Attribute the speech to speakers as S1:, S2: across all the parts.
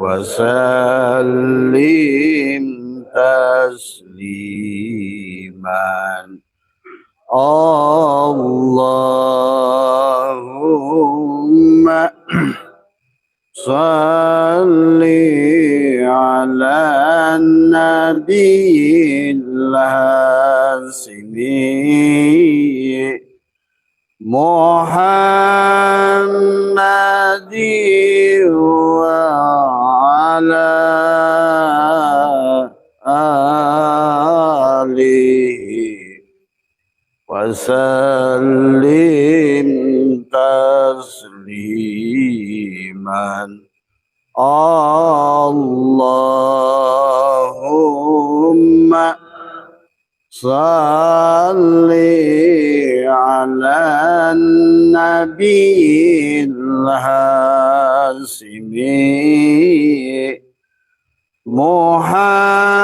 S1: وسلم تسليما اللهم صل على النبي الهاشمي محمد وعلى آله وسلم تسليما اللهم صل على النبي الهاشمي محمد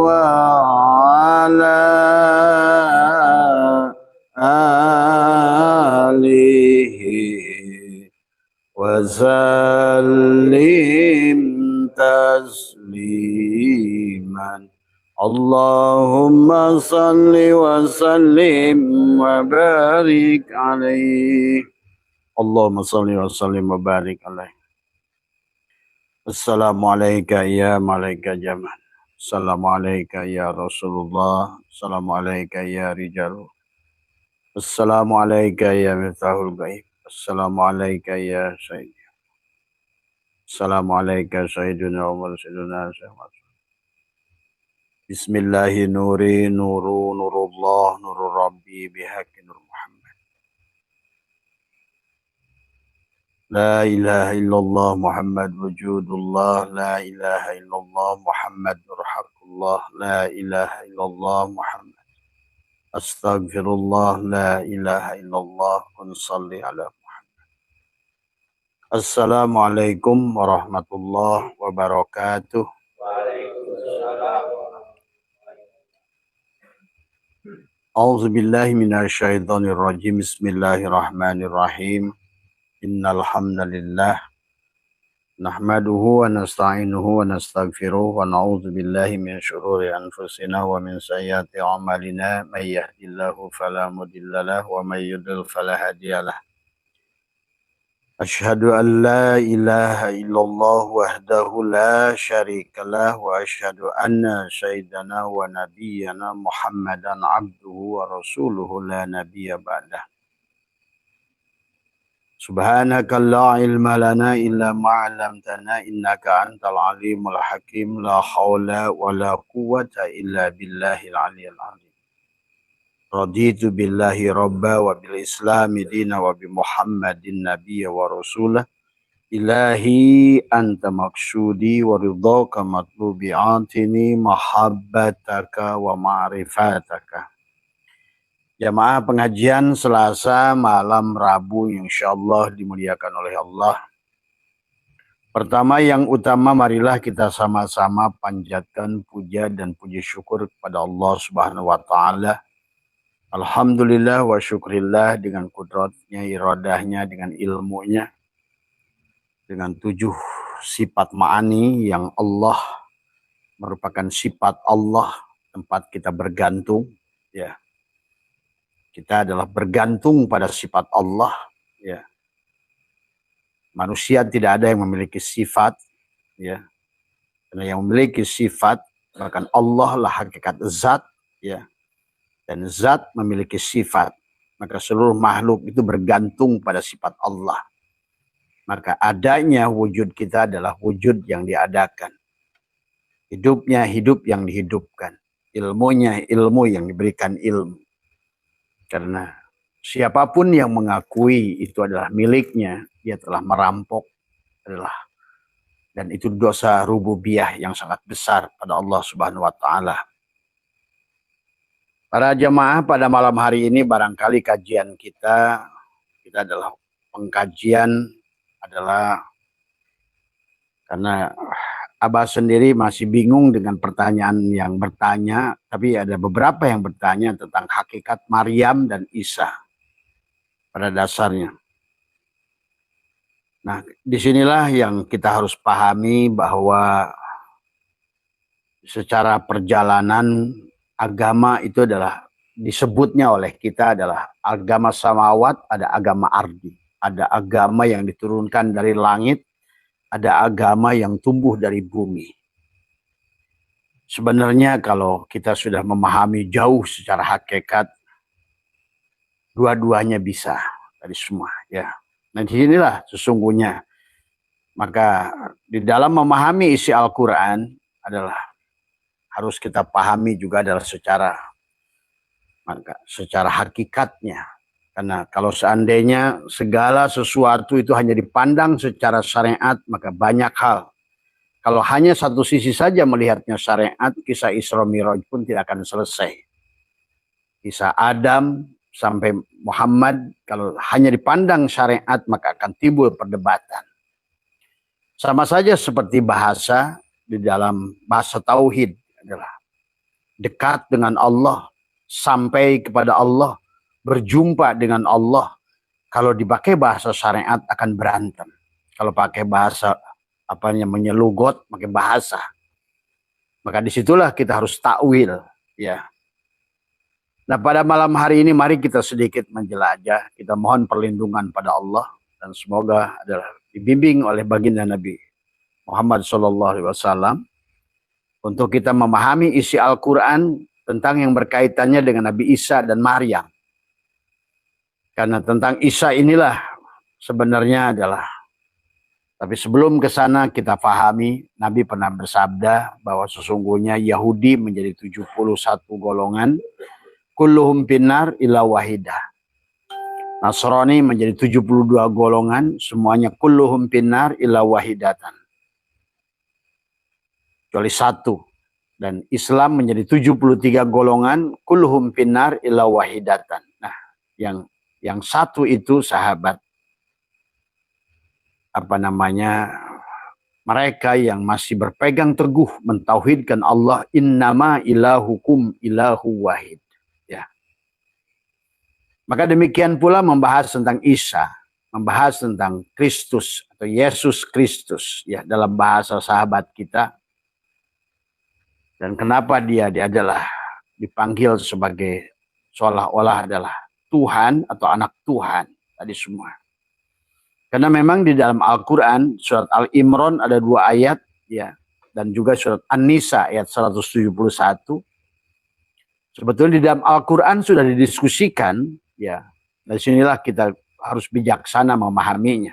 S1: وعلى آله وسلم تسليما اللهم صل وسلم وبارك عليه اللهم صل وسلم وبارك عليه. Assalamualaikum ya malaikat jaman. Assalamualaikum ya Rasulullah. Assalamualaikum ya Rijal. Assalamualaikum ya Miftahul Gaib. Assalamualaikum ya Sayyid. Assalamualaikum Sayyiduna wa Rasuluna. Bismillahi nuri nuru nurullah nurur rabbi bihaqqi nur Muhammad. La ilaha illallah Muhammad wujudullah. La ilaha illallah Muhammad nurhaqullah. La ilaha illallah Muhammad astaghfirullah. La ilaha illallah kun salli ala Muhammad. Assalamualaikum warahmatullahi wabarakatuh. A'udzu billahi minasyaitonir rajim. Bismillahirrahmanirrahim. Innal hamdalillah nahmaduhu wa nasta'inuhu wa nastaghfiruh wa na'udzu billahi min syururi anfusina wa min sayyiati a'malina may yahdihillahu fala mudhillalah wa may yudlil fala hadiyalah. Asyhadu an la ilaha illallah wahdahu la syarikalah wa asyhadu anna sayyidana wa nabiyyana Muhammadan abduhu wa rasuluhu la nabiyya ba'dah. Subhanaka la ilma lana illa ma 'allamtana innaka antal alimul hakim la haula wala quwwata illa billahil aliyyil azim. Raditu billahi rabba wa bil islami dina wa bi Muhammadin nabiyya wa rasulah. Ilahi anta maksudi wa ridhaka matlubi atini mahabbataka wa ma'rifataka. Jamaah pengajian Selasa malam Rabu insyaallah dimuliakan oleh Allah. Pertama yang utama marilah kita sama-sama panjatkan puja dan puji syukur kepada Allah Subhanahu wa taala. Alhamdulillah wa syukrillah dengan kudratnya, iradahnya, dengan ilmunya. Dengan 7 sifat ma'ani yang Allah merupakan sifat Allah, tempat kita bergantung, ya. Kita adalah bergantung pada sifat Allah, ya. Manusia tidak ada yang memiliki sifat, ya. Karena yang memiliki sifat bahkan Allah lah hakikat zat, ya. Dan zat memiliki sifat, maka seluruh makhluk itu bergantung pada sifat Allah. Maka adanya wujud kita adalah wujud yang diadakan. Hidupnya hidup yang dihidupkan. Ilmunya ilmu yang diberikan ilmu. Karena siapapun yang mengakui itu adalah miliknya, dia telah merampok, dan itu dosa rububiyah yang sangat besar pada Allah Subhanahu wa taala. Para jemaah, pada malam hari ini barangkali kajian kita adalah pengkajian adalah karena Abah sendiri masih bingung dengan pertanyaan yang bertanya, tapi ada beberapa yang bertanya tentang hakikat Maryam dan Isa pada dasarnya. Nah, disinilah yang kita harus pahami bahwa secara perjalanan agama itu adalah disebutnya oleh kita adalah agama samawat, ada agama ardi, ada agama yang diturunkan dari langit, ada agama yang tumbuh dari bumi. Sebenarnya kalau kita sudah memahami jauh secara hakikat, dua-duanya bisa dari semua, ya. Nah, disinilah sesungguhnya. Maka di dalam memahami isi Al-Quran adalah harus kita pahami juga adalah secara hakikatnya. Karena kalau seandainya segala sesuatu itu hanya dipandang secara syariat, maka banyak hal. Kalau hanya satu sisi saja melihatnya syariat, kisah Isra Mi'raj pun tidak akan selesai. Kisah Adam sampai Muhammad, kalau hanya dipandang syariat, maka akan timbul perdebatan. Sama saja seperti bahasa di dalam bahasa tauhid adalah dekat dengan Allah, sampai kepada Allah, berjumpa dengan Allah. Kalau dipakai bahasa syariat akan berantem. Kalau pakai bahasa menyelugot, pakai bahasa, maka disitulah kita harus takwil, ya. Nah, pada malam hari ini mari kita sedikit menjelajah, kita mohon perlindungan pada Allah dan semoga adalah dibimbing oleh baginda Nabi Muhammad SAW untuk kita memahami isi Al-Quran tentang yang berkaitannya dengan Nabi Isa dan Maryam. Karena tentang Isa inilah sebenarnya adalah, tapi sebelum ke sana kita pahami, Nabi pernah bersabda bahwa sesungguhnya Yahudi menjadi 71 golongan, kulluhum finnar illa wahidah. Nasrani menjadi 72 golongan, semuanya kulluhum finnar illa wahidatan, kecuali satu. Dan Islam menjadi 73 golongan, kulluhum finnar illa wahidatan. Nah, yang satu itu sahabat mereka yang masih berpegang teguh mentauhidkan Allah, innama ilahukum ilahu wahid, ya. Maka demikian pula membahas tentang Isa, membahas tentang Kristus atau Yesus Kristus, ya, dalam bahasa sahabat kita. Dan kenapa dia adalah dipanggil sebagai seolah-olah adalah Tuhan atau anak Tuhan tadi semua. Karena memang di dalam Al-Quran, surat Al-Imran ada 2 ayat, ya, dan juga surat An-Nisa ayat 171. Sebetulnya di dalam Al-Quran sudah didiskusikan, ya. Dari sinilah kita harus bijaksana memahaminya.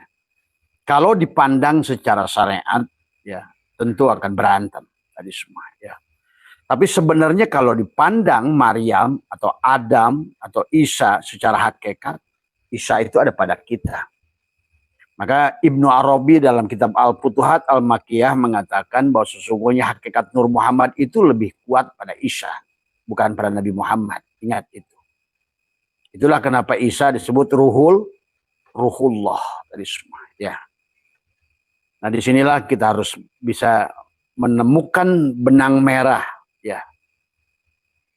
S1: Kalau dipandang secara syariat, ya, tentu akan berantem tadi semua, ya. Tapi sebenarnya kalau dipandang Maryam atau Adam atau Isa secara hakikat, Isa itu ada pada kita. Maka Ibnu Arabi dalam kitab Al-Futuhat Al-Makkiyah mengatakan bahwa sesungguhnya hakikat Nur Muhammad itu lebih kuat pada Isa, bukan pada Nabi Muhammad. Ingat itu. Itulah kenapa Isa disebut ruhullah dari semua, ya. Nah, disinilah kita harus bisa menemukan benang merah, ya.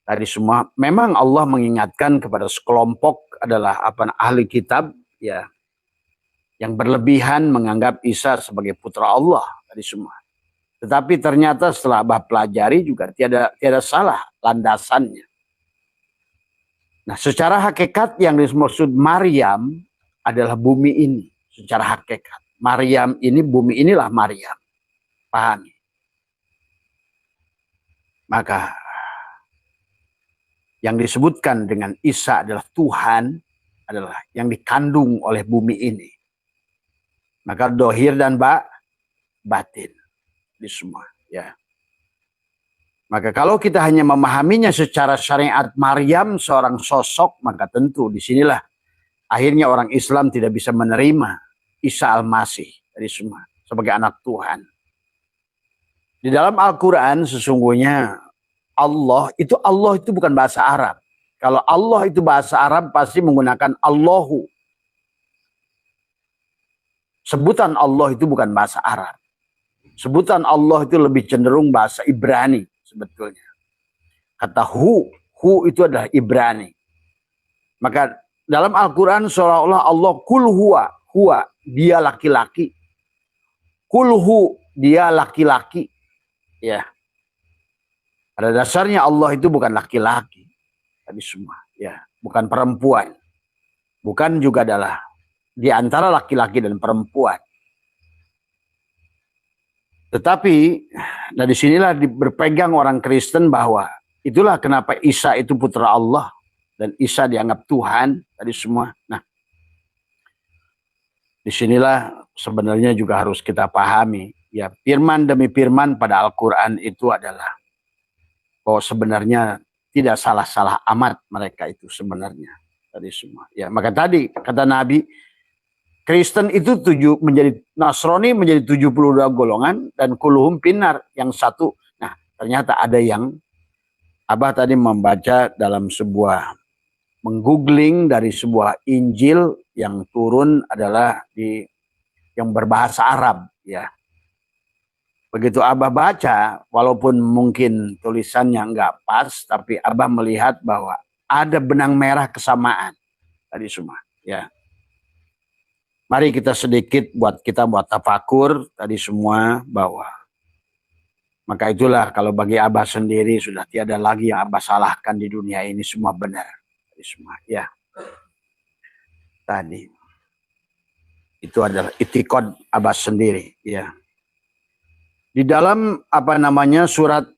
S1: Tadi semua memang Allah mengingatkan kepada sekelompok adalah ahli kitab, ya, yang berlebihan menganggap Isa sebagai putra Allah tadi semua. Tetapi ternyata setelah Abah pelajari juga tiada salah landasannya. Nah, secara hakikat yang dimaksud Maryam adalah bumi ini. Secara hakikat Maryam ini, bumi inilah Maryam. Pahami. Maka yang disebutkan dengan Isa adalah Tuhan, adalah yang dikandung oleh bumi ini. Maka dohir dan batin di semua, ya. Maka kalau kita hanya memahaminya secara syariat Maryam seorang sosok, maka tentu disinilah akhirnya orang Islam tidak bisa menerima Isa Al-Masih dari semua sebagai anak Tuhan. Di dalam Al-Quran sesungguhnya Allah itu bukan bahasa Arab. Kalau Allah itu bahasa Arab pasti menggunakan Allahu. Sebutan Allah itu bukan bahasa Arab. Sebutan Allah itu lebih cenderung bahasa Ibrani sebetulnya. Kata hu itu adalah Ibrani. Maka dalam Al-Quran seolah-olah Allah kul huwa. huwa, dia laki-laki. Kulhu, dia laki-laki. Ya. Pada dasarnya Allah itu bukan laki-laki. Tadi semua. Ya. Bukan perempuan. Bukan juga adalah di antara laki-laki dan perempuan. Tetapi dari sinilah berpegang orang Kristen bahwa itulah kenapa Isa itu putra Allah dan Isa dianggap Tuhan tadi semua. Nah, disinilah sebenarnya juga harus kita pahami ya, firman demi firman pada Al-Quran itu adalah bahwa sebenarnya tidak salah-salah amat mereka itu sebenarnya tadi semua. Ya, maka tadi kata Nabi, Kristen itu menjadi Nasrani menjadi 72 golongan dan kuluhum pinar yang satu. Nah, ternyata ada yang Abah tadi membaca dalam sebuah menggoogling dari sebuah Injil yang turun adalah yang berbahasa Arab ya. Begitu Abah baca, walaupun mungkin tulisannya enggak pas, tapi Abah melihat bahwa ada benang merah kesamaan tadi semua ya. Mari kita sedikit buat tafakur tadi semua bahwa maka itulah kalau bagi Abah sendiri sudah tiada lagi yang Abah salahkan di dunia ini, semua benar tadi semua ya. Tadi itu adalah itikad Abah sendiri ya. Di dalam surat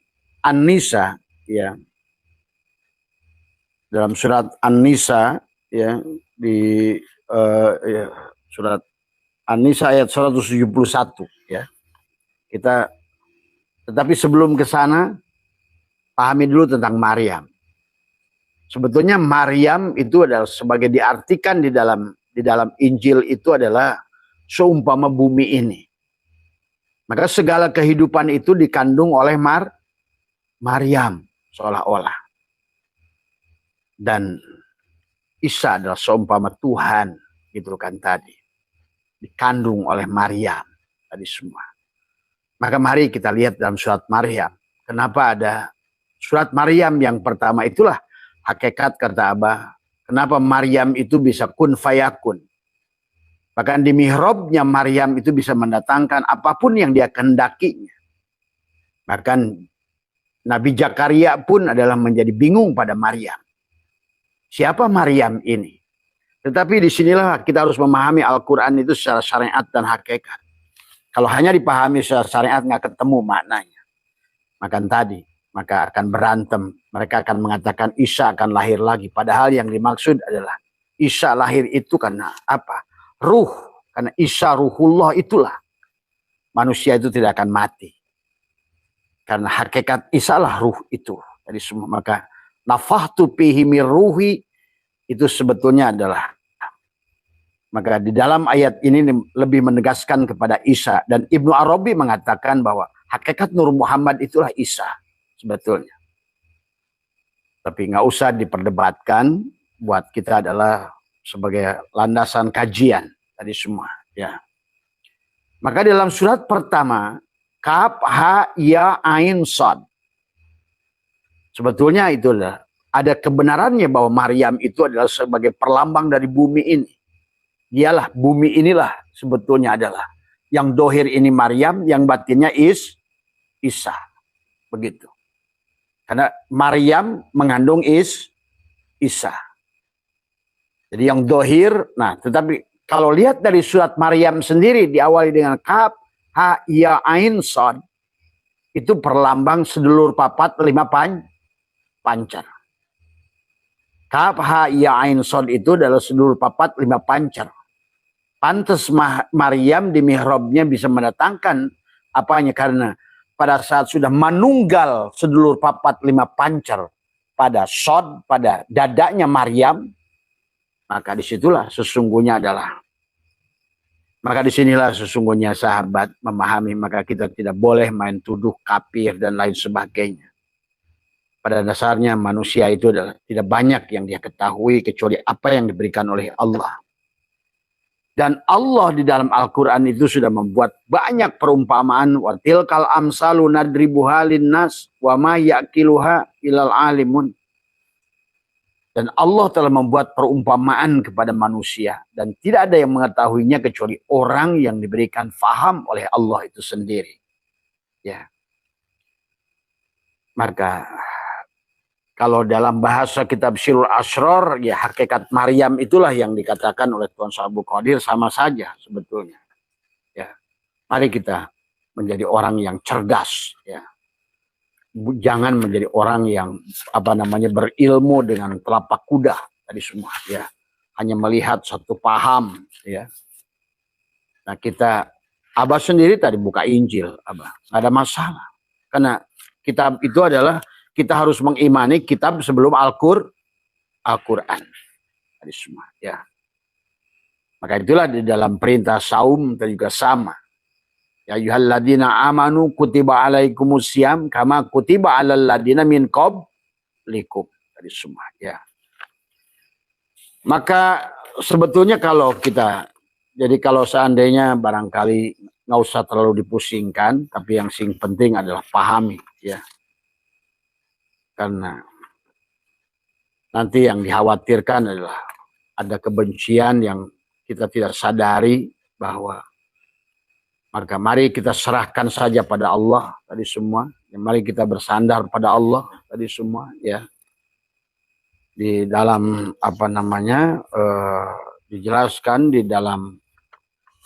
S1: An-Nisa ya. Dalam surat An-Nisa ya ya, surat An-Nisa ayat 171 ya. Tetapi sebelum ke sana pahami dulu tentang Maryam. Sebetulnya Maryam itu adalah sebagai diartikan di dalam Injil itu adalah seumpama bumi ini. Maka segala kehidupan itu dikandung oleh Maryam seolah-olah. Dan Isa adalah seumpama Tuhan gitu kan tadi. Dikandung oleh Maryam tadi semua. Maka mari kita lihat dalam surat Maryam. Kenapa ada surat Maryam yang pertama itulah hakikat kata Abah. Kenapa Maryam itu bisa kun fayakun. Bahkan di mihrabnya Maryam itu bisa mendatangkan apapun yang dia kehendakinya. Bahkan Nabi Zakaria pun adalah menjadi bingung pada Maryam. Siapa Maryam ini? Tetapi disinilah kita harus memahami Al-Quran itu secara syariat dan hakikat. Kalau hanya dipahami secara syariat nggak ketemu maknanya. Maka akan berantem. Mereka akan mengatakan Isa akan lahir lagi. Padahal yang dimaksud adalah Isa lahir itu karena apa? Ruh. Karena Isa ruhullah itulah. Manusia itu tidak akan mati. Karena hakikat Isa lah ruh itu. Jadi semua maka nafahtu fihi mir ruhi itu sebetulnya adalah, maka di dalam ayat ini lebih menegaskan kepada Isa. Dan Ibnu Arabi mengatakan bahwa hakikat Nur Muhammad itulah Isa sebetulnya. Tapi nggak usah diperdebatkan, buat kita adalah sebagai landasan kajian tadi semua ya. Maka dalam surat pertama Kaf Ha Ya Ain Shad, sebetulnya itulah ada kebenarannya bahwa Maryam itu adalah sebagai perlambang dari bumi ini. Dialah bumi inilah sebetulnya adalah yang dohir ini Maryam, yang batinnya Isa. Begitu. Karena Maryam mengandung Isa. Jadi yang dohir, nah tetapi kalau lihat dari surat Maryam sendiri diawali dengan Kaf Ha Ya Ain Shad, itu perlambang sedulur papat 5 pancar. Kaf Ha Ya Ain Shad itu adalah sedulur papat 5 pancar. Pantes Maryam di mihrabnya bisa mendatangkan apanya, karena pada saat sudah menunggal sedulur papat 5 pancar pada Shad, pada dadanya Maryam, maka disitulah sesungguhnya adalah, maka disinilah sesungguhnya sahabat memahami, maka kita tidak boleh main tuduh kafir dan lain sebagainya. Pada dasarnya manusia itu adalah tidak banyak yang dia ketahui kecuali apa yang diberikan oleh Allah. Dan Allah di dalam Al-Quran itu sudah membuat banyak perumpamaan. Wa tilkal amsalu nadribuha linnas wa ma yaqiluha ilal alimun. Dan Allah telah membuat perumpamaan kepada manusia. Dan tidak ada yang mengetahuinya kecuali orang yang diberikan faham oleh Allah itu sendiri. Ya. Maka kalau dalam bahasa kitab Sirul Asror, ya hakikat Maryam itulah yang dikatakan oleh Tuan Abdul Qadir sama saja sebetulnya. Ya. Mari kita menjadi orang yang cerdas. Ya. Jangan menjadi orang yang berilmu dengan telapak kuda tadi semua, ya. Hanya melihat satu paham, ya. Nah, Abah sendiri tadi buka Injil, Abah, nggak ada masalah. Karena kitab itu adalah kita harus mengimani kitab sebelum Al-Quran tadi semua, ya. Maka itulah di dalam perintah saum dan juga sama. Ya ayyuhalladzina amanu kutiba alaikumusiyam kama kutiba alal ladzina min qablikum. Tadi semua, ya. Maka sebetulnya kalau seandainya barangkali nggak usah terlalu dipusingkan, tapi yang penting adalah pahami, ya. Karena nanti yang dikhawatirkan adalah ada kebencian yang kita tidak sadari bahwa. Maka mari kita serahkan saja pada Allah tadi semua. Ya, mari kita bersandar pada Allah tadi semua, ya. Di dalam dijelaskan di dalam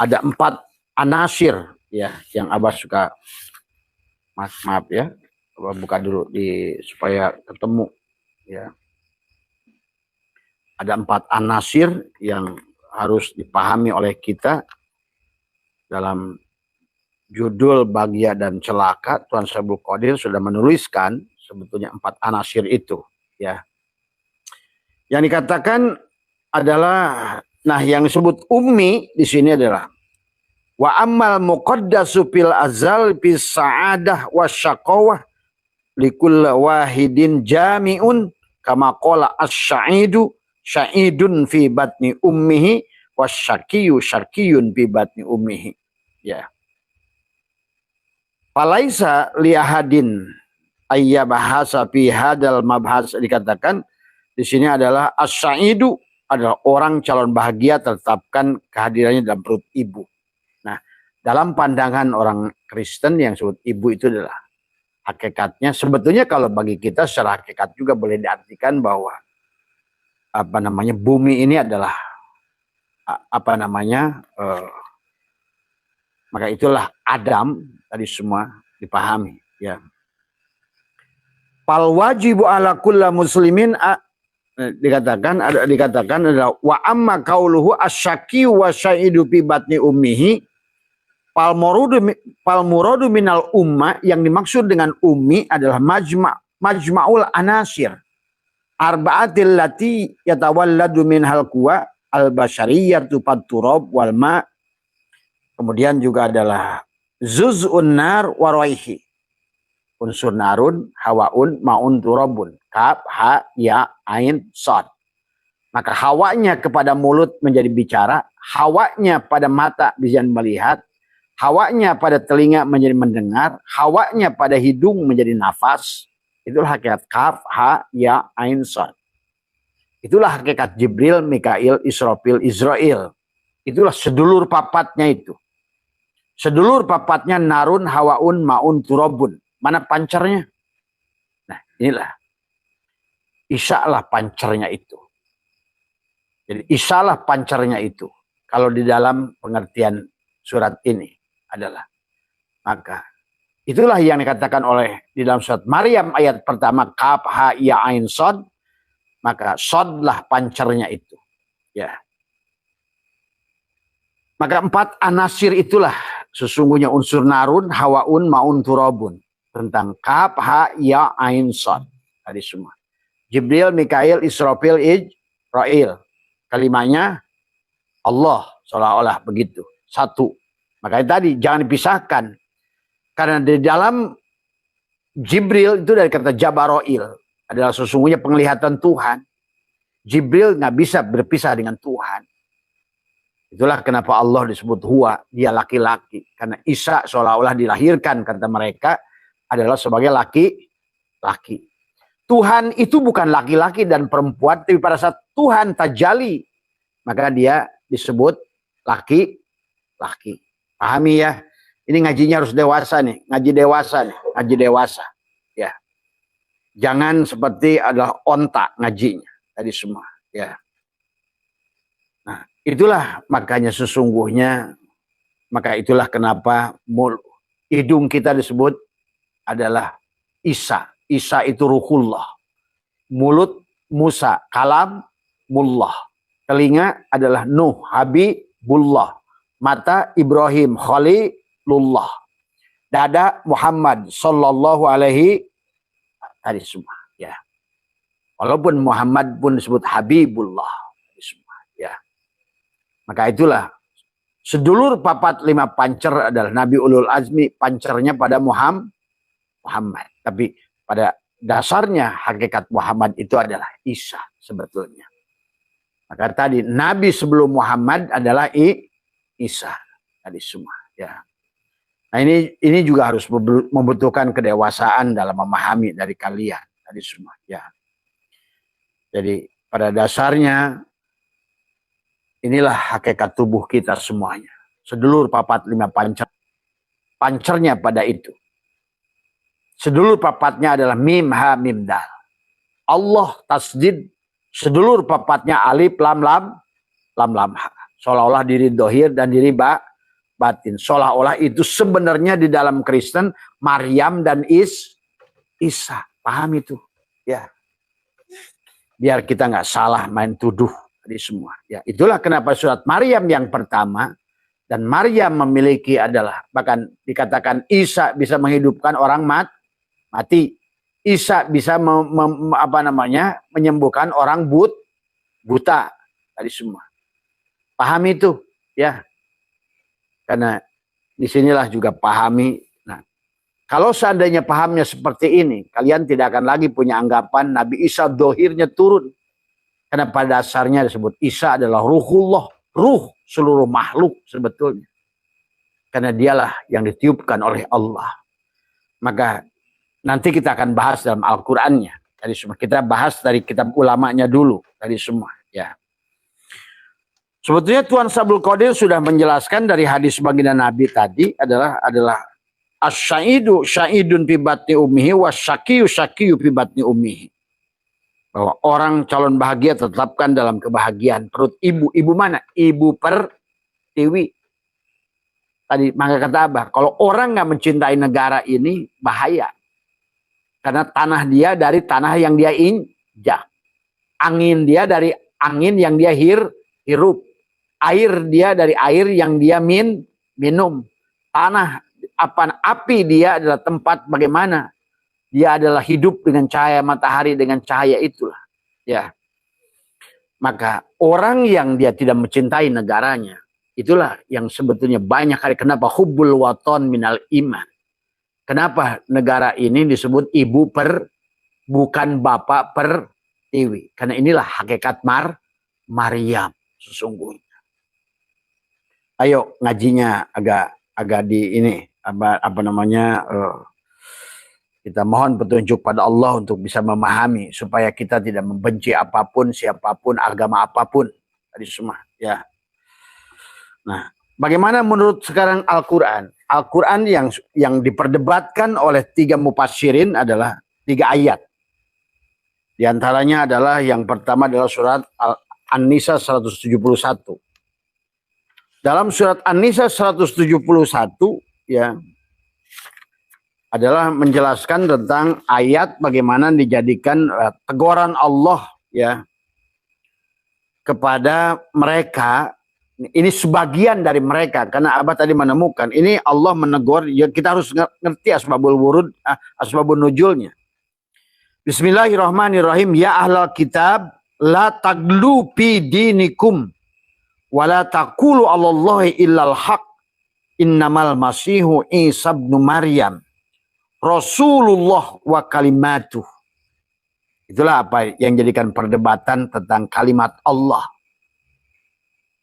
S1: ada 4 anasir, ya, yang Abah suka. Maaf ya, Abah buka dulu supaya ketemu, ya. Ada 4 anasir yang harus dipahami oleh kita dalam judul Bahagia dan Celaka. Tuan Abdul Qadir sudah menuliskan sebetulnya 4 anasir itu, ya. Yang dikatakan adalah, yang disebut ummi di sini adalah wa ammal muqaddasu fil azal bis sa'adah wasyaqawah likul wahidin jami'un kama qala asy-sya'idu sya'idun fi batni ummihi wasyaqiyu syarqiyun fi batni ummihi, ya. Falaisa liahadin ayyabahasa fi hadal mabhas, dikatakan di sini adalah as-sa'idu adalah orang calon bahagia tetapkan kehadirannya dalam perut ibu. Nah, dalam pandangan orang Kristen yang disebut ibu itu adalah hakikatnya sebetulnya kalau bagi kita secara hakikat juga boleh diartikan bahwa bumi ini adalah maka itulah Adam tadi semua dipahami, ya. Fal wajibu ala kulla muslimin dikatakan adalah wa amma qauluhu asyaqi wa syaidu fi batni ummihi fal muradu minal umma, yang dimaksud dengan ummi adalah majma'ul anasir arba'atil lati yatawalladu minhal quwa al basyariyatu fat turab wal ma. Kemudian juga adalah zuz'un nar waraihi. Unsur narun, hawaun, maun, turabun. Kaf, ha, ya, ain, sod. Maka hawanya kepada mulut menjadi bicara, hawanya pada mata bisa melihat, hawanya pada telinga menjadi mendengar, hawanya pada hidung menjadi nafas. Itulah hakikat kaf, ha, ya, ain, sod. Itulah hakikat Jibril, Mikail, Israfil, Israel. Itulah sedulur papatnya itu. Sedulur papatnya narun, hawaun, maun, turabun. Mana pancarnya? Nah, inilah. Isa lah pancarnya itu. Jadi Isa lah pancarnya itu. Kalau di dalam pengertian surat ini adalah. Maka itulah yang dikatakan oleh di dalam surat Maryam ayat pertama. Kaf, ha, ya, ain, sod. Maka sod lah pancarnya itu. Ya. Maka 4 anasir itulah sesungguhnya unsur narun, hawaun, maun, turabun. Tentang kaf, ha, ya, ain, sod. Tadi semua. Jibril, Mikail, Israfil, Israel. Kalimanya Allah. Seolah-olah begitu. Satu. Makanya tadi jangan dipisahkan. Karena di dalam Jibril itu dari kata Jabaroil. Adalah sesungguhnya penglihatan Tuhan. Jibril nggak bisa berpisah dengan Tuhan. Itulah kenapa Allah disebut huwa, dia laki-laki. Karena Isa seolah-olah dilahirkan, kata mereka, adalah sebagai laki-laki. Tuhan itu bukan laki-laki dan perempuan, tapi pada saat Tuhan tajali, maka dia disebut laki-laki. Pahami ya? Ini ngajinya harus dewasa nih, ngaji dewasa nih, ngaji dewasa. Ya, jangan seperti adalah onta ngajinya tadi semua. Ya, nah itulah makanya sesungguhnya, maka itulah kenapa hidung kita disebut adalah Isa. Isa itu ruhullah. Mulut Musa, kalam mullah. Telinga adalah Nuh, Habibullah. Mata Ibrahim, Khalilullah. Dada Muhammad sallallahu alaihi tadi semua ya. Walaupun Muhammad pun disebut Habibullah tadi semua ya. Maka itulah sedulur papat lima pancer adalah Nabi Ulul Azmi, pancernya pada Muhammad. Tapi pada dasarnya hakikat Muhammad itu adalah Isa sebetulnya. Maka tadi Nabi sebelum Muhammad adalah Isa tadi semua ya. Nah ini juga harus membutuhkan kedewasaan dalam memahami dari kalian tadi semua ya. Jadi pada dasarnya inilah hakikat tubuh kita semuanya. Sedulur papat lima pancer, pancernya pada itu. Sedulur papatnya adalah mim ha mim dal. Allah tasdid, sedulur papatnya alif lam lam ha. Seolah-olah diri dohir dan diri batin. Seolah-olah itu sebenarnya di dalam Kristen Maryam dan Isa. Paham itu? Ya. Biar kita nggak salah main tuduh tadi semua. Ya, itulah kenapa surat Maryam yang pertama dan Maryam memiliki adalah bahkan dikatakan Isa bisa menghidupkan orang mati. Isa bisa menyembuhkan orang buta tadi semua. Paham itu ya. Karena disinilah juga pahami. Nah, kalau seandainya pahamnya seperti ini, kalian tidak akan lagi punya anggapan Nabi Isa dohirnya turun. Karena pada dasarnya disebut Isa adalah ruhullah, ruh seluruh makhluk sebetulnya. Karena dialah yang ditiupkan oleh Allah. Maka nanti kita akan bahas dalam Al-Qur'annya. Tadi semua kita bahas dari kitab ulamanya dulu tadi semua ya. Sebetulnya Tuan Sabul Qadir sudah menjelaskan dari hadis baginda Nabi tadi adalah as-syaidu syaidun fi batni ummihi wasyaqiyu syaqiyu fi batni ummihi. Bahwa orang calon bahagia tetapkan dalam kebahagiaan perut ibu. Ibu mana? Ibu pertiwi. Tadi maka kata Abah, kalau orang nggak mencintai negara ini bahaya. Karena tanah dia dari tanah yang dia injak. Angin dia dari angin yang dia hirup. Air dia dari air yang dia minum. Tanah, api dia adalah tempat bagaimana. Dia adalah hidup dengan cahaya matahari, dengan cahaya itulah. Ya. Maka orang yang dia tidak mencintai negaranya, itulah yang sebetulnya banyak kali. Kenapa? Hubbul waton minal iman. Kenapa negara ini disebut ibu bukan bapak pertiwi? Karena inilah hakikat Maryam sesungguhnya. Ayo ngajinya agak di ini kita mohon petunjuk pada Allah untuk bisa memahami supaya kita tidak membenci apapun, siapapun, agama apapun tadi semua ya. Nah, bagaimana menurut sekarang Al-Qur'an? Al-Quran yang diperdebatkan oleh 3 mufassirin adalah 3 ayat. Di antaranya adalah yang pertama adalah surat An-Nisa 171. Dalam surat An-Nisa 171 ya adalah menjelaskan tentang ayat bagaimana dijadikan teguran Allah ya kepada mereka. Ini sebagian dari mereka karena Abah tadi menemukan ini Allah menegur ya, kita harus ngerti asbabul wurud, asbabun nuzulnya. Bismillahirrahmanirrahim. Ya ahlal kitab la taglu fi dinikum wa la taqulu 'alallahi illal haq innamal masihu Isa ibnu Maryam Rasulullah wa kalimatuh. Itulah apa yang jadikan perdebatan tentang kalimat Allah.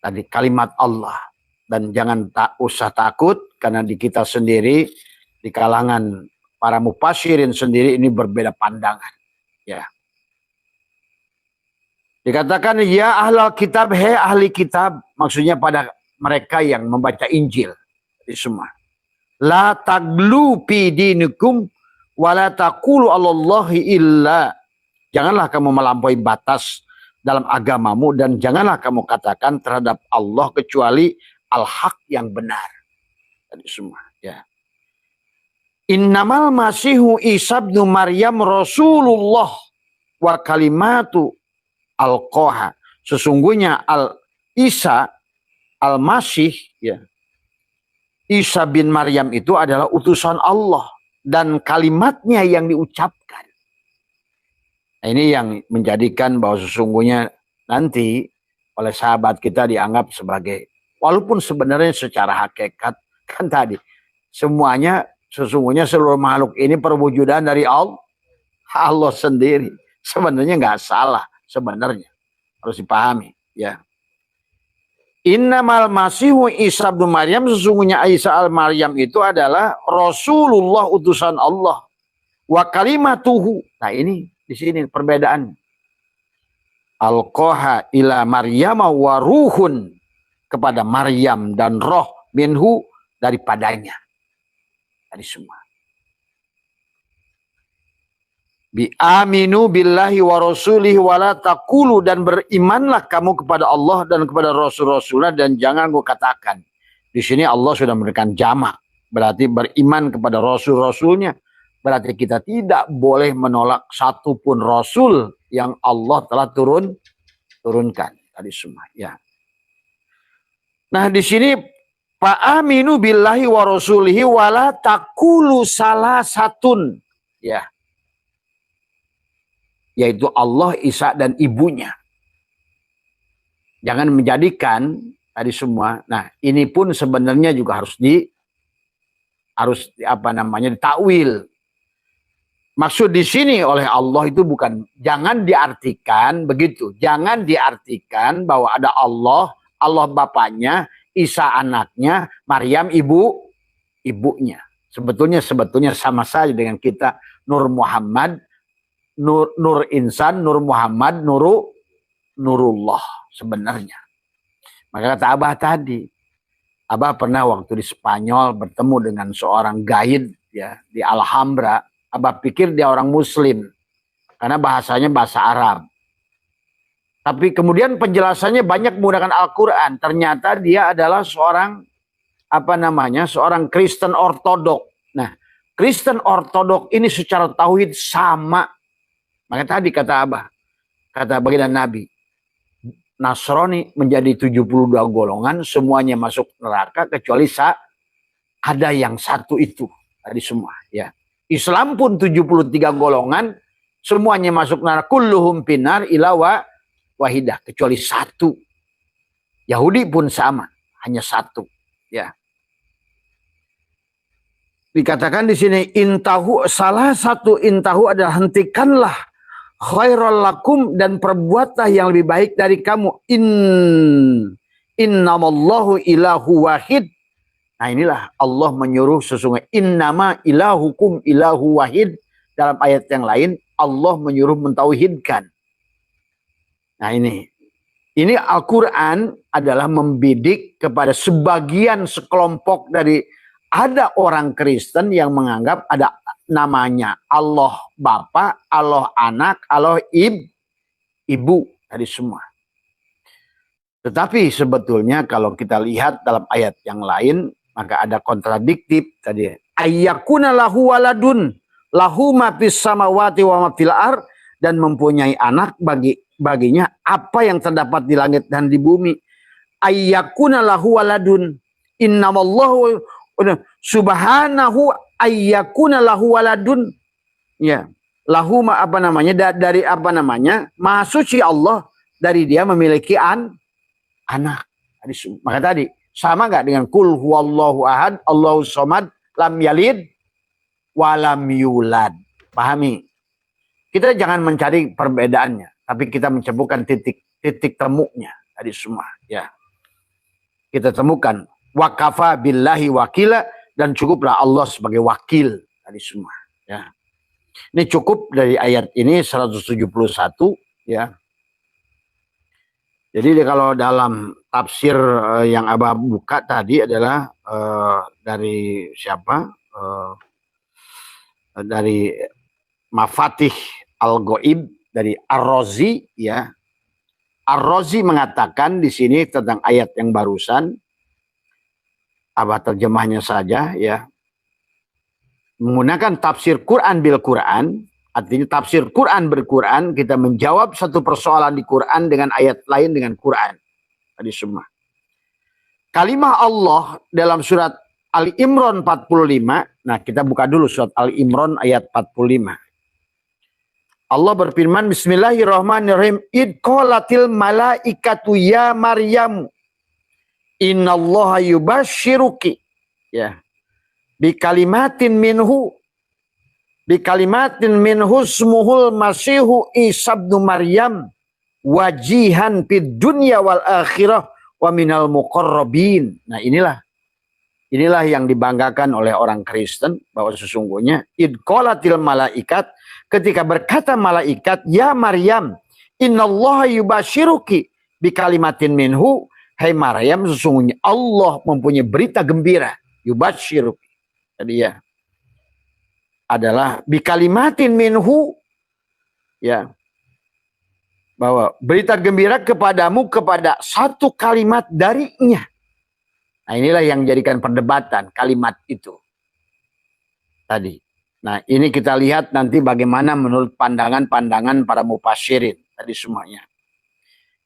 S1: Tadi kalimat Allah. Dan jangan usah takut karena di kita sendiri, di kalangan para mufassirin sendiri ini berbeda pandangan. Ya. Dikatakan ya ahlal kitab, he ahli kitab, maksudnya pada mereka yang membaca Injil. Itu semua. La taglu fi dinikum wa la taqulu 'alallahi illa. Janganlah kamu melampaui batas dalam agamamu dan janganlah kamu katakan terhadap Allah kecuali al-haq yang benar. Itu semua, ya. Innamal masihu Isa bin Maryam Rasulullah wa kalimatu alqaha. Sesungguhnya Isa al-Masih, ya. Isa bin Maryam itu adalah utusan Allah dan kalimatnya yang diucapkan. Nah, ini yang menjadikan bahwa sesungguhnya nanti oleh sahabat kita dianggap sebagai, walaupun sebenarnya secara hakikat kan tadi semuanya sesungguhnya seluruh makhluk ini perwujudan dari Allah sendiri. Sebenarnya nggak salah, sebenarnya harus dipahami, ya. Innamal masihu Isa bin Maryam, sesungguhnya Isa al-Maryam itu adalah Rasulullah, utusan Allah. Wa kalimatuhu. Nah ini di sini perbedaan. Alqaha ila Maryam wa ruhun, kepada Maryam dan roh minhu daripadanya. Tadi semua. Bi aminu billahi wa rasulihi wa la taqulu, dan berimanlah kamu kepada Allah dan kepada Rasul-Rasulnya dan jangan kau katakan. Di sini Allah sudah memberikan jamak, berarti beriman kepada Rasul-Rasulnya. Berarti kita tidak boleh menolak satupun Rasul yang Allah telah turunkan. Tadi semua, ya. Nah di sini fa'aminu billahi wa rasulihi wa la taqulu salah satun, ya. Yaitu Allah, Isa dan ibunya. Jangan menjadikan tadi semua. Nah, ini pun sebenarnya juga harus ditakwil. Maksud di sini oleh Allah itu bukan, jangan diartikan begitu. Jangan diartikan bahwa ada Allah, Allah bapaknya, Isa anaknya, Maryam ibunya. Sebetulnya sama saja dengan kita Nur Muhammad, Nur Insan, Nur Muhammad, Nurullah sebenarnya. Maka kata Abah tadi, Abah pernah waktu di Spanyol bertemu dengan seorang guide, ya, di Alhambra. Abah pikir dia orang Muslim karena bahasanya bahasa Arab. Tapi kemudian penjelasannya banyak menggunakan Al-Quran. Ternyata dia adalah seorang seorang Kristen Ortodok. Nah, Kristen Ortodok ini secara tauhid sama. Maka tadi kata Abah, kata baginda Nabi, Nasrani menjadi 72 golongan, semuanya masuk neraka kecuali ada yang satu itu. Tadi semua, ya. Islam pun 73 golongan, semuanya masuk neraka, kulluhum pinar ila wahidah, kecuali satu. Yahudi pun sama, hanya satu, ya. Dikatakan di sini intahu, salah satu intahu adalah hentikanlah, khairal lakum, dan perbuatlah yang lebih baik dari kamu. Innamallahu ilahu wahid. Nah inilah Allah menyuruh sesungguhnya innama ilahukum ilahu wahid. Dalam ayat yang lain Allah menyuruh mentauhidkan. Nah ini Al-Quran adalah membidik kepada sekelompok dari, ada orang Kristen yang menganggap ada namanya Allah Bapa, Allah Anak, Allah Ibu, tadi semua. Tetapi sebetulnya kalau kita lihat dalam ayat yang lain, maka ada kontradiktif tadi. Ayyakuna lahu waladun, lahu ma fis samawati wa ma fil ard, dan mempunyai anak baginya apa yang terdapat di langit dan di bumi. Ayyakuna lahu waladun, innamallahu subhanahu ayyakuna lahu waladun, ya, lahu dari maha suci Allah dari dia memiliki anak. Maka tadi sama nggak dengan kul huwallahu ahad Allahu somad lam yalid walam yulad. Pahami, kita jangan mencari perbedaannya, tapi kita mencebutkan titik temunya tadi semua, ya. Kita temukan wakafa billahi wakila, dan cukuplah Allah sebagai wakil tadi semua, ya. Ini cukup dari ayat ini 171 ya. Jadi kalau dalam tafsir yang Abah buka tadi adalah dari siapa? Dari Mafatih Al-Ghaib dari Ar-Razi ya. Ar-Razi mengatakan di sini tentang ayat yang barusan, Abah terjemahnya saja ya. Menggunakan tafsir Quran bil Quran, artinya tafsir Quran berquran, kita menjawab satu persoalan di Quran dengan ayat lain dengan Quran. Tadi semua. Kalimah Allah dalam surat Ali Imran 45. Nah, kita buka dulu surat Ali Imran ayat 45. Allah berfirman, Bismillahirrahmanirrahim. Id qalatil malaikatu ya Maryam, innallaha yubashiruki. Ya. Bi kalimatin minhu ismuhul masihu Isa ibnu Maryam wajihan fid dunya wal akhirah wa minal muqarrabin. Nah, inilah yang dibanggakan oleh orang Kristen, bahwa sesungguhnya id qalatil malaikat, ketika berkata malaikat, ya Maryam, innallaha yubashiruki bi kalimatin minhu, hai Maryam, sesungguhnya Allah mempunyai berita gembira, yubashiruki. Tadi ya adalah bi kalimatin minhu, ya, bahwa berita gembira kepadamu kepada satu kalimat darinya. Nah, inilah yang jadikan perdebatan kalimat itu tadi. Nah, ini kita lihat nanti bagaimana menurut pandangan-pandangan para mufassirin tadi semuanya.